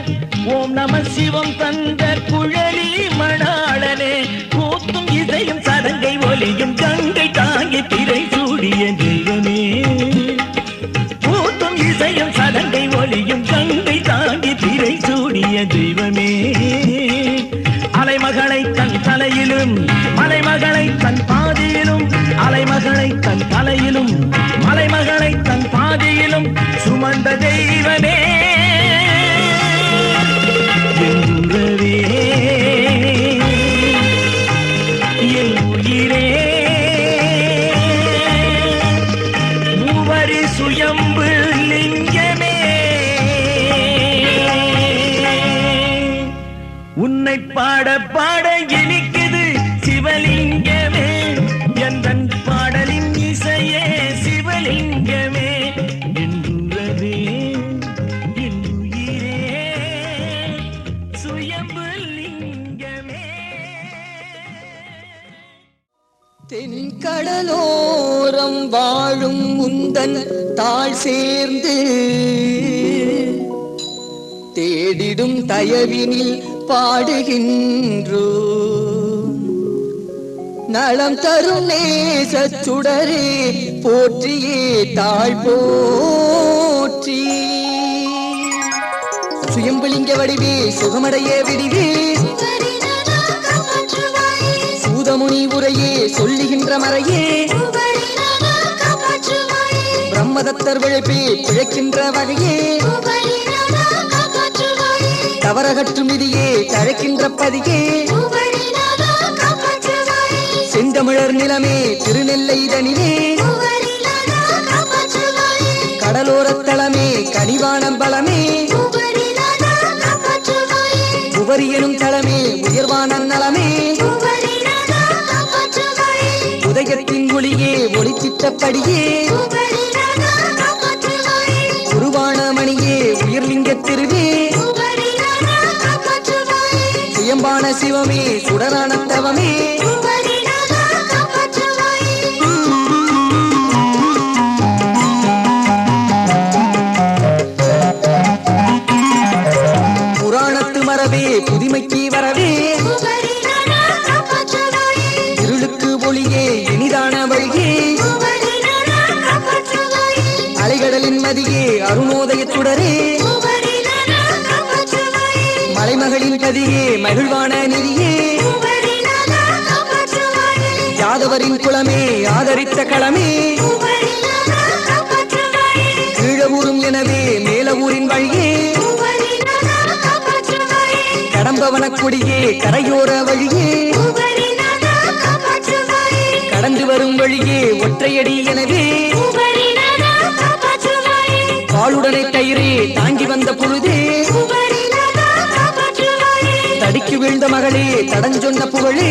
ஓம் நம சிவம் தந்த குழலி மணாளனே கூத்தும் இசையும் சதங்கை ஒலியும் கங்கை தாங்கி திரை சூடிய தெய்வமே கூத்தும் இசையும் சதங்கை ஒலியும் கங்கை தாங்கி திரை சூடிய தெய்வமே அலைமகளை தன் தலையிலும் மலைமகளை தன் பாதியிலும் அலைமகளை தன் தலையிலும் மலைமகளை தன் பாதியிலும் சுமந்த தெய்வமே என்றவே என் உயிரே மூவரி சுயம்பு லிங்கமே உன்னை பாட பாட இனிக்குது சிவலிங்கமே எந்தன் பாடலின் இசையே சிவலிங்கமே என்றுறவே என் உயிரே சுயம்புலிங்கமே. தென்கடலோரம் வாழும் முந்தன் தாழ் சேர்ந்து தேடிடும் தயவினில் பாடுகின்றோ நலம் தரும் நேசச் சுடரே போற்றியே தாழ் போற்றி சுயம்புலிங்க வடிவே சுகமடைய விடிவே சூதமுனி உரையே சொல்லுகின்ற மறையே பிரம்மதத்தர் விழைப்பே பிழைக்கின்ற வகையே தவறகற்றும் விதியே தழைக்கின்ற பதியே செந்தமிழர் நிலமே திருநெல்லைதனிலே கடலோரத்தளமே கனிவானம் பலமே உவரியனும் தளமே உயர்வான நலமே உதயத்தின் ஒளியே ஒளிச்சிட்டப்படியே உருவான மணியே உயர்லிங்க திருவே சுயம்பான சிவமே சுடரான தவமே புராணத்து மரபே புதுமைக்கு வரவே இருளுக்கு ஒளியே இனிதான வழியே அலைகடலின் மதியே அருணோதயத்துடரே மலைமகளின் கதியே மகிழ்வான நிதியே யாதவரின் குளமே ஆதரித்த களமே கீழவூரும் எனவே மேலவூரின் வழியே கடம்பவனக் கொடியே கரையோர வழியே கடந்து வரும் வழியே ஒற்றையடி எனவே பாலுடனை தயிரே தாங்கி வந்த பொழுதே தடிக்கு வீழ்ந்த மகளே தடஞ்சொன்ன புகழே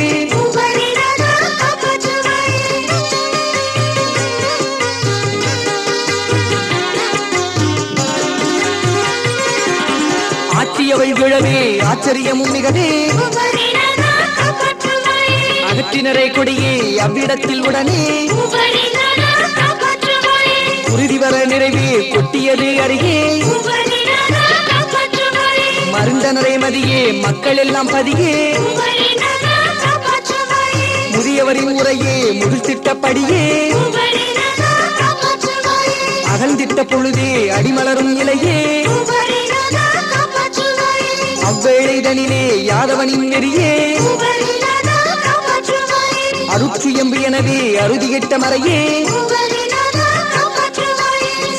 ஆற்றியவள் விழவே ஆச்சரியமும் மிகவே அகற்றினரை கொடியே அவ்விடத்தில் உடனே உறுதி வர நிறைவே கொட்டியது அருகே மருந்தனரை மதியே மக்கள் எல்லாம் பதியே முதியவரின் உரையே முகிழ்த்திட்டபடியே அகழ்ந்திட்ட பொழுதே அடிமலரும் இலையே அவ்வேளைதனிலே யாதவனின் நெறியே அருட்சுயம்பு எனவே அறுதிகிட்ட மறையே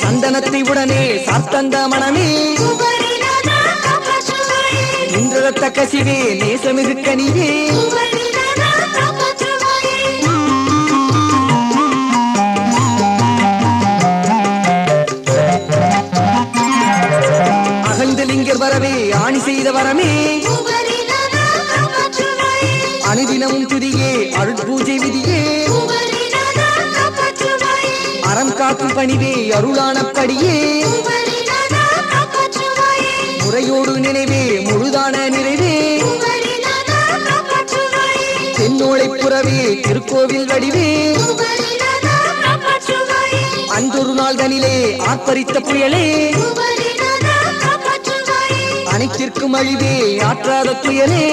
சந்தனத்தை உடனே சாத்தந்த மனமே இந்திரத்த கசிவே நேசமிகு கனிவே அகழ்ந்தலிங்கர் வரவே ஆணி செய்த வரமே அனுதினமும் துதியே அருட்பூஜை விதியே அறம் காக்கும் பணிவே அருளானப்படியே முறையோடு நினைவே முழுதான நிறைவே தென்னோளை புறவே திருக்கோவில் வடிவே அன்றொரு நாள் தனிலே ஆர்ப்பரித்த புயலே அனைத்திற்கும் அழிவே ஆற்றாத புயலே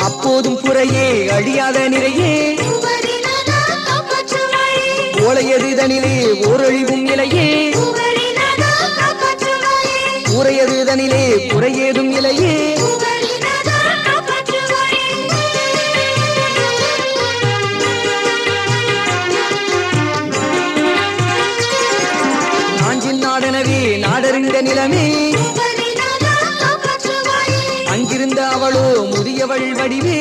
அப்போதும் புறையே அழியாத நிறையே ஓலையது தனிலே ஓரழிவும் நிலையே ஊரையது தனிலே குறையேதும் இலையே நாஞ்சின் நாடனவே நாடறிந்த நிலமே அங்கிருந்த அவளோ முதியவள் வடிவே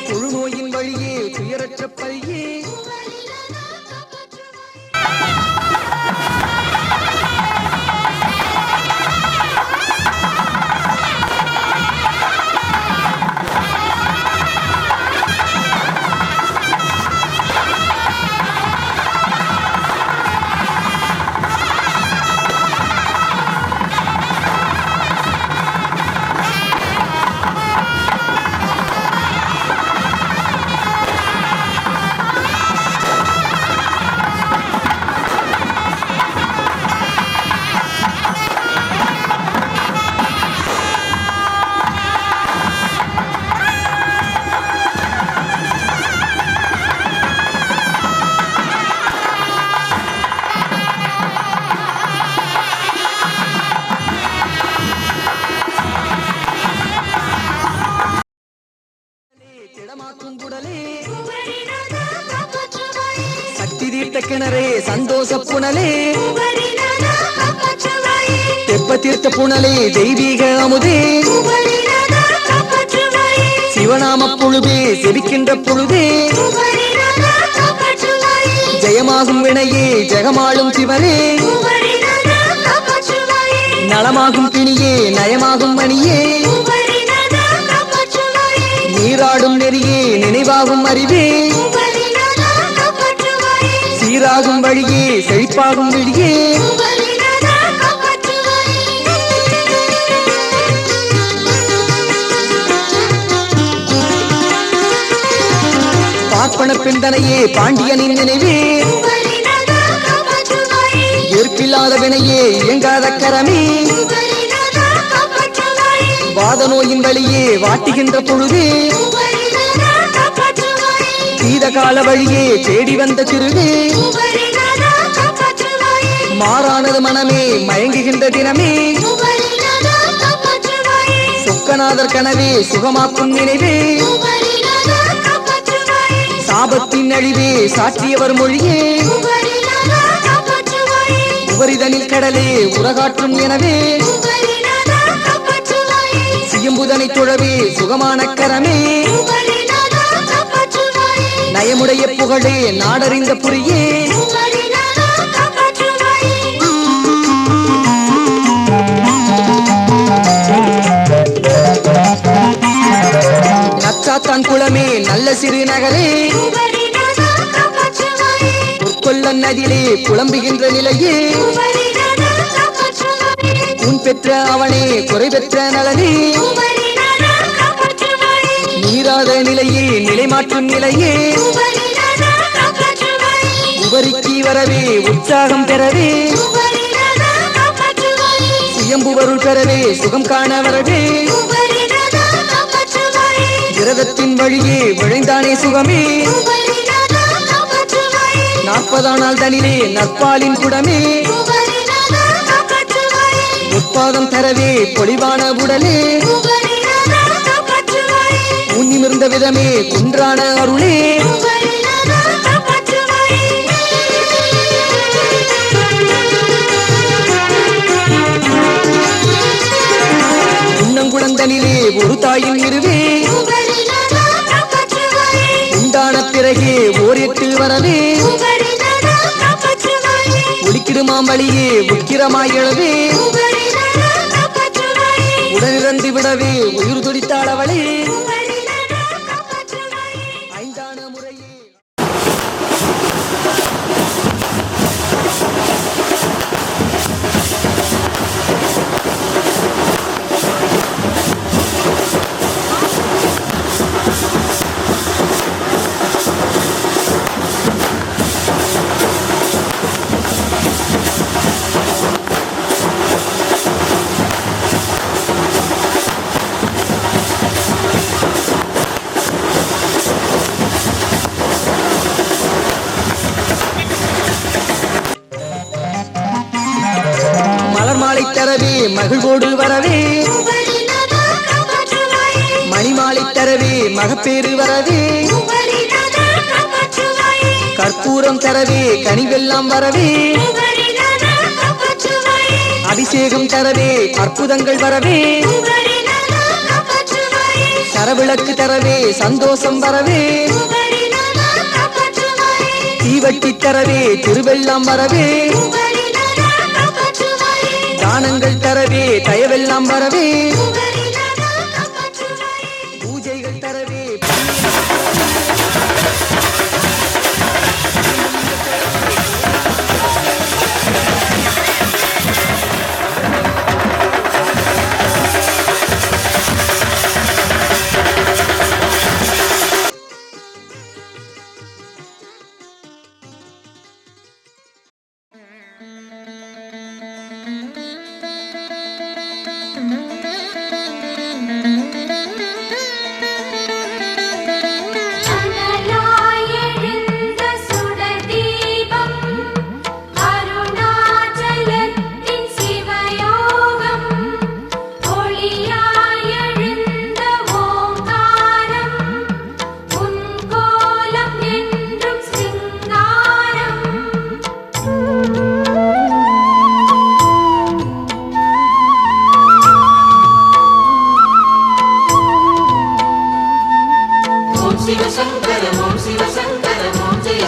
தொழுநோயின் வழியே துயரற்ற பழியே தீர்த்த கிணறே சந்தோஷ புனலே தெப்ப தீர்த்த புனலே தெய்வீக அமுதே சிவநாம பொழுதே செவிக்கின்ற பொழுதே ஜெயமாகும் வினையே ஜெகமாளும் சிவனே நலமாகும் பிணியே நயமாகும் மணியே நீராடும் நெறியே நினைவாகும் அறிவே சீராகும் வழியே செழிப்பாகும் விழியே பார்ப்பன பிந்தனையே பாண்டியனின் நினைவே ஏற்பில்லாத வினையே இயங்காத கரமே வாத நோயின் வழியே வாட்டுகின்ற பொழுதே சீத கால வழியே தேடி வந்த திருவே மாறானது மனமே மயங்குகின்ற தினமே சொக்கநாதர் கனவே சுகமாக்கும் நினைவே சாபத்தின் அழிவே சாற்றியவர் மொழியே உபரிதனில் கடலே உலகாற்றும் எனவே சியம்புதனை துழவே சுகமான கரமே நயமுடைய புகழே நாடறிந்த புரியே நச்சாத்தான் குளமே நல்ல சிறு நகரே பொற்கொல்லன் நதியிலே புலம்புகின்ற நிலையே உன் பெற்ற அவனே குறை பெற்ற நலனே நீராத நிலையே நிலை மாற்றும் நிலையே உபரிக்கு வரவே உற்சாகம் பெறவே சுயம்புவருள் பெறவே சுகம் காண வரவே விரதத்தின் வழியே விழைந்தானே சுகமே 40 நாள் தனிலே நற்பாலின் குடமே உற்பாதம் தரவே பொலிவான உடலே உன்னிமிருந்த விதமே குன்றான அருளே உன்னங்குளந்தனிலே ஒரு தாயின் இருவே உண்டான பிறகே ஓரியத்தில் வரவே ஒலிக்கிடுமாம் வழியே உக்கிரமாய் எழவே உடனிறந்து விடவே உயிர் துடித்தாளவளே ஐந்தான முறையே தரவே மகிழ்வோடு வரவே மணிமாலை தரவே மகப்பேறு வரவே கற்பூரம் தரவே கனிவெல்லாம் வரவே அபிஷேகம் தரவே அற்புதங்கள் வரவே சரவிளக்கு தரவே சந்தோஷம் வரவே தீவட்டி தரவே திருவெல்லாம் வரவே தானங்கள் தரவே தயவெல்லாம் வரவே பூஜைகள் தரவே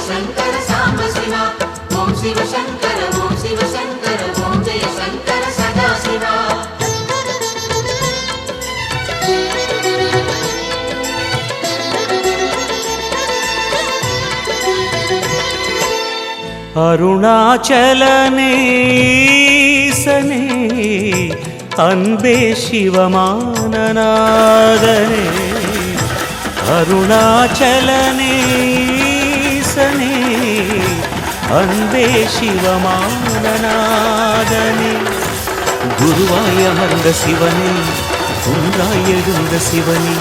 சங்கர சாம்ப சிவா ஓம் சிவ சங்கர ஓம் சிவ சங்கர ஓம் ஜெய சங்கர சதா சிவா அருணாச்சலனேசனே அன்பே சிவமானநாதனே அருணாச்சலனேசனே அன்பே சிவமானநாதனே குருவாய் அமர்ந்த சிவனே குன்றாய் எழுந்த சிவனே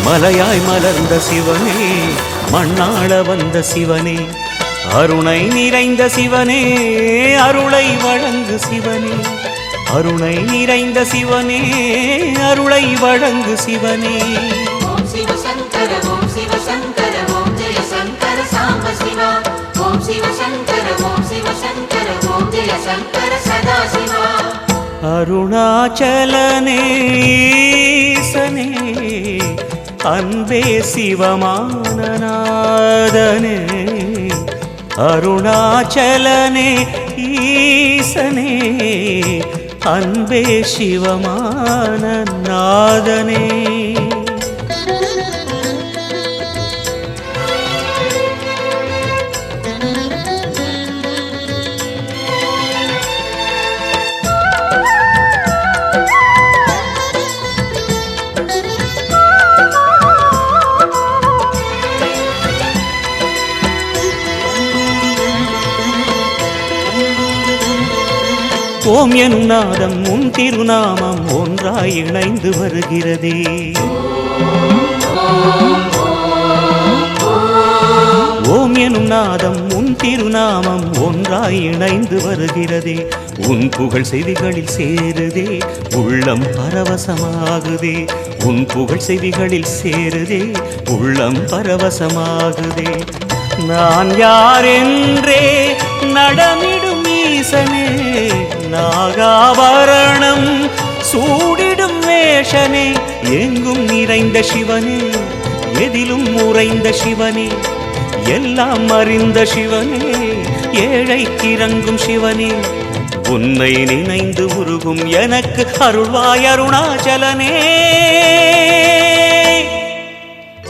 மலையாய் மலர்ந்த சிவனே மண்ணாள வந்த சிவனே அருணை நிறைந்த சிவனே அருளை வழங்கு சிவனே அருணை நிறைந்த சிவனே அருளை வழங்கு சிவனே ஓம் சிவ சங்கர ஓம் சிவ சங்கர ஓம் ஜெய சங்கர சாம்ப சிவா ஓம் சிவ சங்கர ஓம் சிவ சங்கர ஓம் ஜெய சங்கர சதா சிவா அருணாச்சலனேசனே அன்பே சிவமானநாதனே அருணாச்சலனே ஈசனே அன்பே சிவமானநாதனே ஓம் எனும் நாதம் உன் திருநாமம் ஒன்றாய் இணைந்து வருகிறதே ஓம் எனும் நாதம் உன் திருநாமம் ஒன்றாய் இணைந்து வருகிறதே உன் புகழ் செவிகளில் சேருதே உள்ளம் பரவசமாகுதே உன் புகழ் செவிகளில் சேருதே உள்ளம் பரவசமாகுதே நான் யாரென்றே நடமிடும் ஈசனே நாகாபரணம் சூடிடும் வேஷனே எங்கும் நிறைந்த சிவனே எதிலும் உறைந்த சிவனே எல்லாம் அறிந்த சிவனே ஏழைக்கு இறங்கும் சிவனே உன்னை நினைந்து உருகும் எனக்கு அருள்வாய் அருணாச்சலனே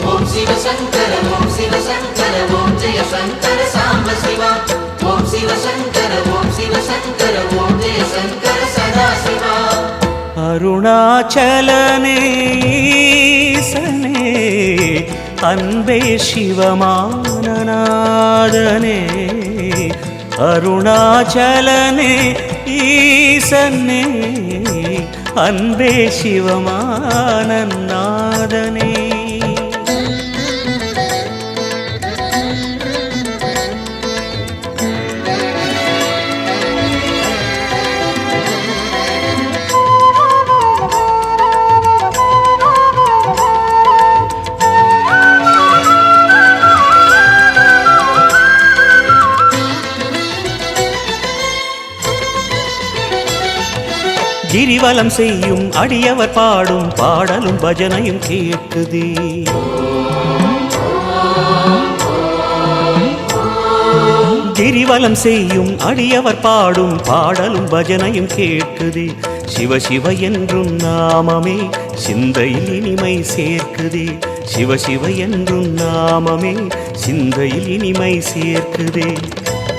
ஓம் சிவ சங்கர ஓம் சிவ சங்கர ஓம் ஜெய சங்கர சாம்ப சிவா ஓம் சிவ சங்கர ஓம் சிவ சங்கர ஓம் ஜெய சங்கர சதா சிவா அருணாச்சலனே ஈசனே அன்பே சிவமானநாதனே அருணாச்சலனே ஈசனே அன்பே சிவமானநாதனே கிரிவலம் செய்யும் அடியவர் பாடும் பாடலும் பஜனையும் கேட்குதே கிரிவலம் செய்யும் அடியவர் பாடும் பாடலும் பஜனையும் கேட்குதே சிவ சிவ என்றும் நாமமே சிந்தையில் இனிமை சேர்க்குதே சிவ சிவ என்றும் நாமமே சிந்தையில் இனிமை சேர்க்குதே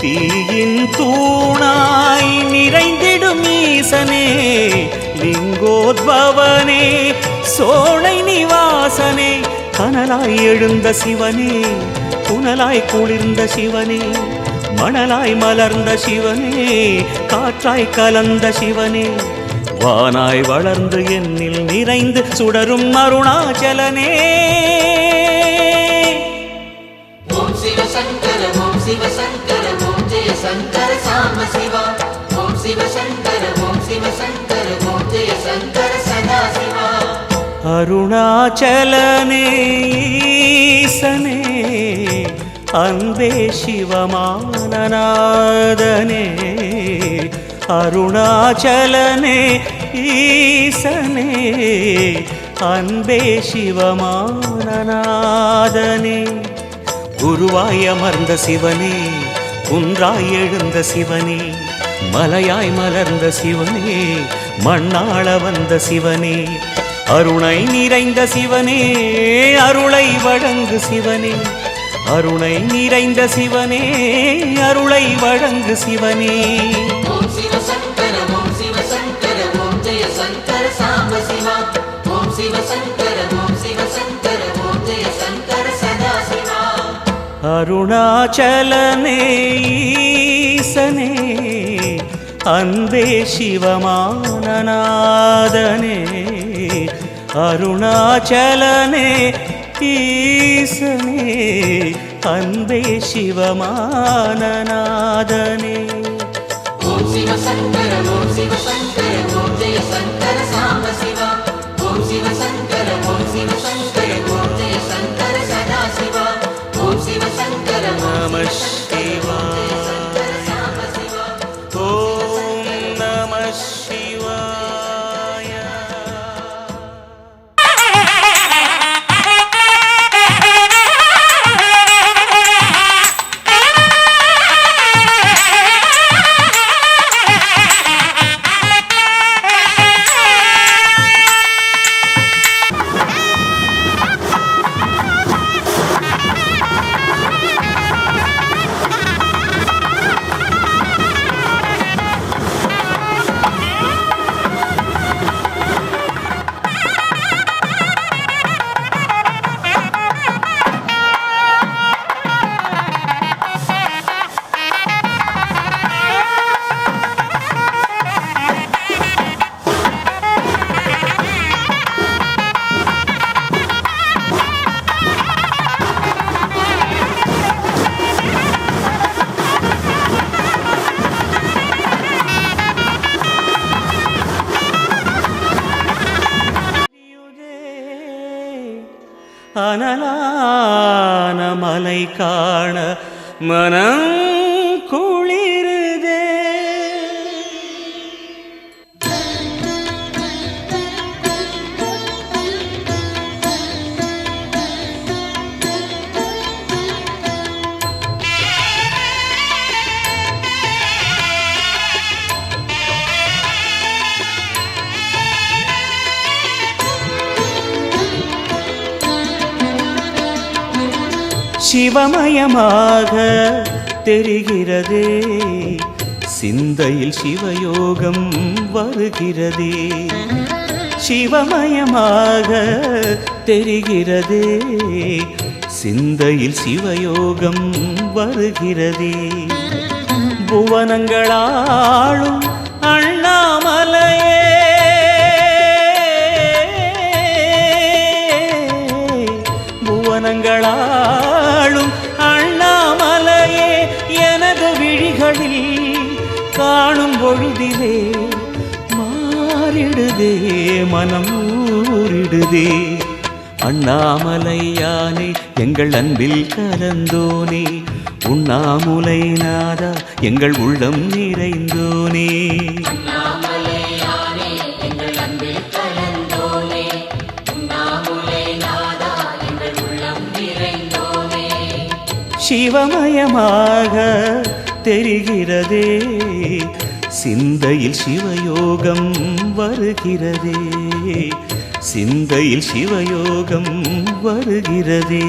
தீயின் தூணாய் நிறைந்திடும் ஈசனே லிங்கோத்பவனே சோலை நிவாசனே கனலாய் எழுந்த சிவனே புனலாய் குளிர்ந்த சிவனே மணலாய் மலர்ந்த சிவனே காற்றாய் கலந்த சிவனே வானாய் வளர்ந்து என்னில் நிறைந்து சுடரும் அருணாச்சலனே ஓம் சிவ சங்கர ஓம் சிவ சங்கர ஓம் ஜெய சங்கர சாம்ப சிவா ஓம் சிவ சங்கர ஓம் சிவ சங்கர ஓம் ஜெய சங்கர சதா சிவா அருணாச்சலனே ஈசனே அன்பே சிவமானநாதனே அருணாச்சலனே ஈசனே அன்பே சிவமானநாதனே குருவாய் அமர்ந்த சிவனே, குன்றாய் எழுந்த சிவனே, மலையாய் மலர்ந்த சிவனே, மண்ணாள வந்த சிவனே, அருணை நிறைந்த சிவனே, அருளை வழங்கு சிவனே, அருணை நிறைந்த சிவனே, அருளை வழங்கு சிவனே. ஓம் சிவ சங்கர ஓம் சிவ சங்கர ஓம் ஜெய சங்கர சாம்ப சிவா. ஓம் சிவ சங்கர ஓம் சிவ சங்கர ஓம் ஜெய சங்கர சதா சிவா. அருணாச்சலனே ஈசனே, அன்பே சிவமானநாதனே, அருணாச்சலனே ஈசனே, அன்பே சிவமானநாதனே. ஓம் சிவ சங்கர ஓம் சிவ சங்கர ஓம் ஜெய சங்கர சாம்ப சிவா. ஓம் சிவ சங்கர ஓம் சிவ சங்கர ஓம் ஜெய சங்கர சதா சிவா. ஓம் சிவ சங்கர நம சிவாய. சாம்ப சிவா. ஓம் நம சிவாய. அனலான மலை காண மனம் குளிருதே. சிவமயமாக தெரிகிறதே, சிந்தையில் சிவயோகம் வருகிறதே. சிவமயமாக தெரிகிறதே, சிந்தையில் சிவயோகம் வருகிறதே. புவனங்களாளும் அண்ணாமலையே, புவனங்களாளும் அண்ணாமலையே, எனது விழிகளில் காணும் பொழுதிலே மாறிடுதே மனம் ஊறிடுதே. அண்ணாமலையானே எங்கள் அன்பில் கலந்தோனே, உண்ணாமுலை நாதா எங்கள் உள்ளம் நிறைந்தோனே. சிவமயமாக தெரிகிறதே, சிந்தையில் சிவயோகம் வருகிறதே, சிந்தையில் சிவயோகம் வருகிறதே.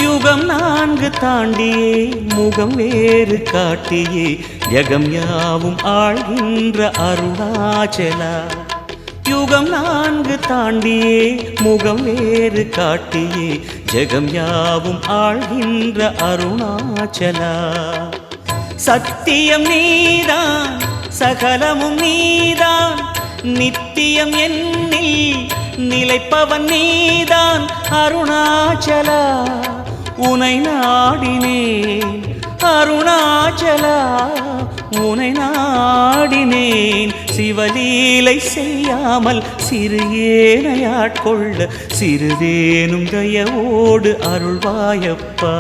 யுகம் 4 தாண்டியே முகம் வேறு காட்டியே ஜகம் யாவும் ஆழ்கின்ற அருணாச்சலா. யுகம் 4 தாண்டியே முகம் வேறு காட்டியே ஜகம் யாவும் ஆழ்கின்ற அருணாச்சலா. சத்தியம் நீதான் சகலமும் நீதான், நித்தியம் என்னில் நிலைப்பவன் நீதான் அருணாச்சலா. உனை நாடினேன் அருணாச்சலா உனை நாடினேன் சிவலீலை செய்யாமல் சிறு ஏனையாட்கொள்ள சிறிதேனும் தயவோடு அருள்வாயப்பா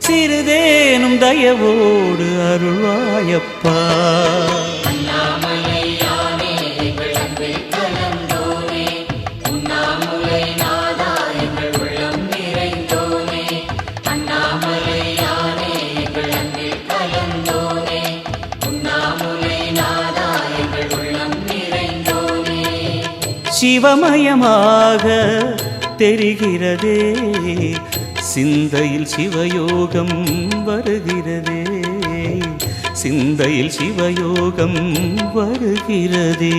சிறிதேனும் தயவோடு அருள்வாயப்பா சிவமயமாக தெரிகிறதே சிந்தையில் சிவயோகம் வருகிறதே சிந்தையில் சிவயோகம் வருகிறதே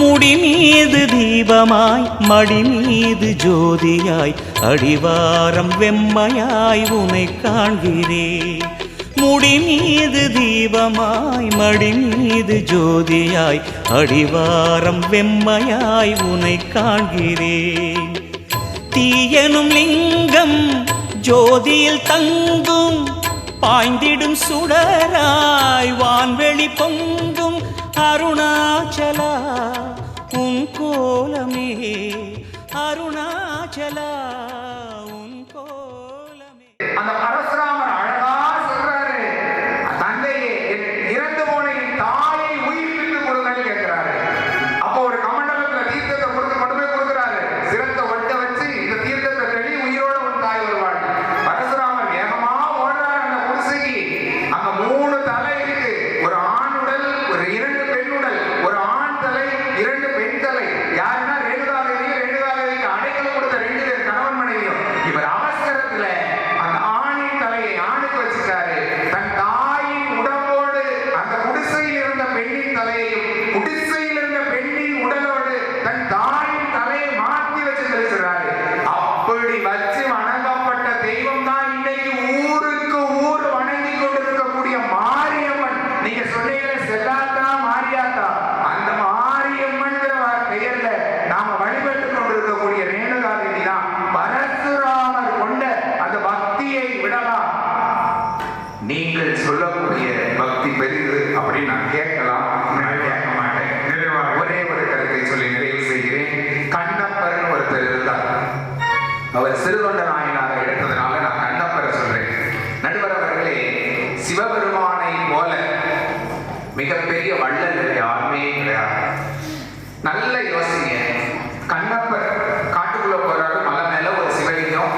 முடி மீது தீபமாய் மடி மீது ஜோதியாய் அடிவாரம் வெம்மையாய் உனை காண்கிறேன் முடி மீது தீபமாய் மடி மீது ஜோதியாய் அடிவாரம் வெம்மையாய் உனை காண்கிறேன் தீயனும் லிங்கம் ஜோதியில் தங்கும் பாய்ந்திடும் சுடராய் வான்வெளி பொங்கும் அருணாச்சலா உன் கோலமே அருணாச்சலா உன் கோலமே. அந்த பரசுராமர் அழகா சொல்றாரு, தந்தையே இறந்து போன தாயை உயிர்ப்பித்து கொடுங்கன்னு கேட்கிறாரு. அப்போ ஒரு கமண்டலத்துல தீர்த்தத்தை கொடுத்து கொண்டு போய் கொடுக்குறாரு. சிரத்தை ஒட்ட வச்சு இந்த தீர்த்தத்தை தெளி உயிரோட ஒரு தாய் வருவாள். பரசுராமர் வேகமா ஓடுறாரு அந்த குடிசைக்கு. அங்க 3 தலை இருக்கு. ஒரு ஆண் உடல், ஒரு 2 பெண் உடல். ஒரு ஆண் தலை, 2 பெண் தலை. யாருன்னா ரேணுகாதேவிக்கு அடைக்கலம் கொடுத்த 2 பேர் கணவன் மனைவியும். இவர் அவசரத்துல அந்த ஆணின் தலையை ஆணுக்கு வச்சுட்டாரு. தன் தாயின் உடம்போடு அந்த குடிசையில் இருந்த பெண்ணின் தலையையும் குடிசையில் இருந்த பெண்ணின் உடலோடு தன் தாயின் தலையை மாற்றி வச்சு பேசுறாரு. அப்படி வச்சு வணங்கப்பட்ட தெய்வம் தான் இன்னைக்கு ஊருக்கு ஊர் வணங்கி கொண்டிருக்கக்கூடிய மாரியம்மன். நீங்க சொன்னீங்களே செல்லாத்தா மாரியாத்தா, அந்த மாரியம்மன்கிற பெயர்ல நாம வழிபட்டு கொண்டிருக்கக்கூடிய ரேணுகாதேவி தான். பரசுராமர் கொண்ட அந்த பக்தியை விடலாம். நீங்கள் சொல்லக்கூடிய பக்தி பெரிது அப்படின்னு நான் கேட்கலாம், நான் கேட்க மாட்டேன். ஒரே ஒரு கருத்தை சொல்லி நிறைவு செய்கிறேன். கண்ணப்பர்னு ஒருத்தர் இருந்தார். அவர் சிறுதொண்ட நாயனாரை எடுத்ததுனால நான் கண்ணப்பரை சொல்றேன். நடுவர் அவர்களே, சிவபெருமானை போல மிகப்பெரிய வள்ளல் யாருமே கிடையாது. நல்ல யோசிங்க. கண்ணப்பர் காட்டுக்குள்ள போறாரு, மலை மேல ஒரு சிவலிங்கம்.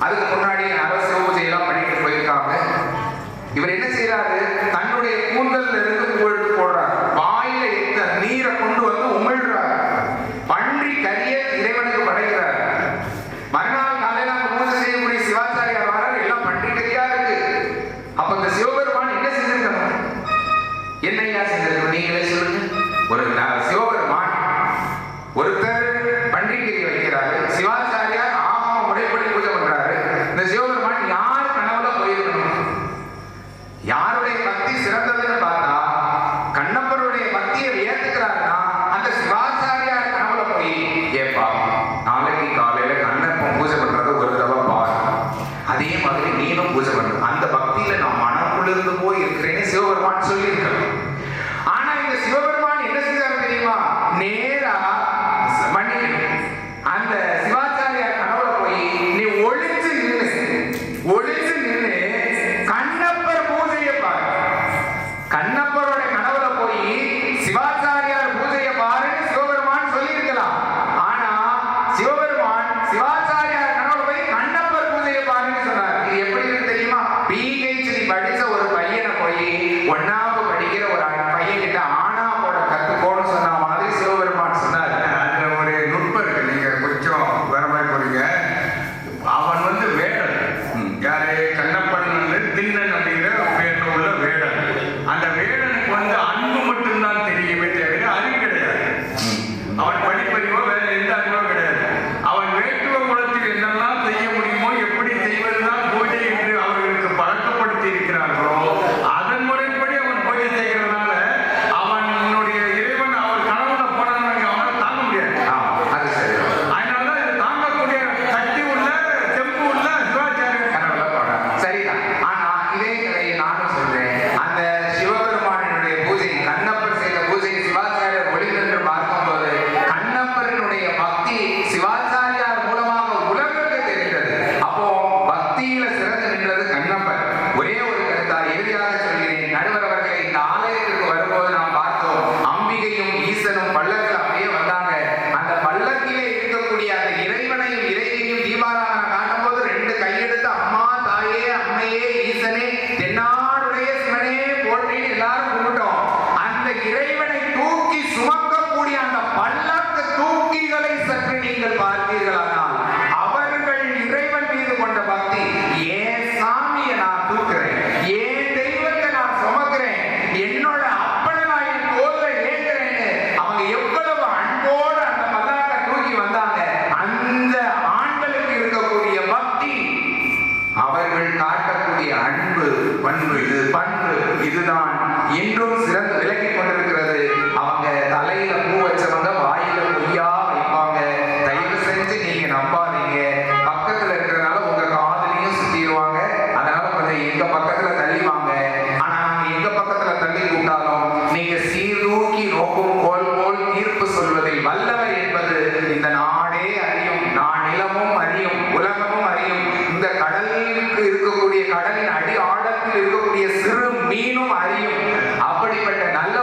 அதுக்கு முன்னாடி அரசு பூஜை எல்லாம் பண்ணிட்டு போயிருக்காங்க. இவர் என்ன செய்யறாரு, தன்னுடைய கூந்தல்ல இருந்து பூவெடுத்து போடுறாரு. வாயில இந்த நீரை கொண்டு வந்து உமிழ்றாரு. பன்றி கரிய இறைவனுக்கு படைக்கிறார். மறுநாள் காலையில அங்க பூஜை செய்யக்கூடிய சிவாச்சாரியார் வராரு. எல்லாம் பன்றி கரியா இருக்கு. அப்ப இந்த சிவபெருமான் என்ன செஞ்சிருக்கணும்? என்னையா செஞ்சிருக்கணும்? நீங்களே சொல்லுங்க. ஒரு சிவபெருமான் ஒருத்தர் பன்றிக்கறி வைக்கிறாரு. சிவாச்சாரியார் ஆகம முறைப்படி பூஜை பண்றாரு. இந்த சிவபெருமான் யார் கனவுல போயிருக்கணும்? யாருடைய பக்தி சிறந்ததுன்னு பார்த்தா கண்ணப்பருடைய பக்தியை ஏத்துக்கிறாருன்னா அந்த சிவாச்சாரியார் கனவுல போய், ஏப்பா நாளைக்கு காலையில கண்ணப்பன் பூஜை பண்றத ஒரு தடவை பாரு, அதே மாதிரி நீனும் பூஜை பண்ற, அந்த பக்தியில நான் மனக்குள்ளிருந்து போய் இருக்கிறேன்னு சிவபெருமான் சொல்லி இருக்கணும். ஆனா இந்த சிவபெருமான் என்ன செஞ்சாரு தெரியுமா? நேரா ஆழத்தில் இருக்கக்கூடிய சிறு மீனும் அறியும். அப்படிப்பட்ட நல்ல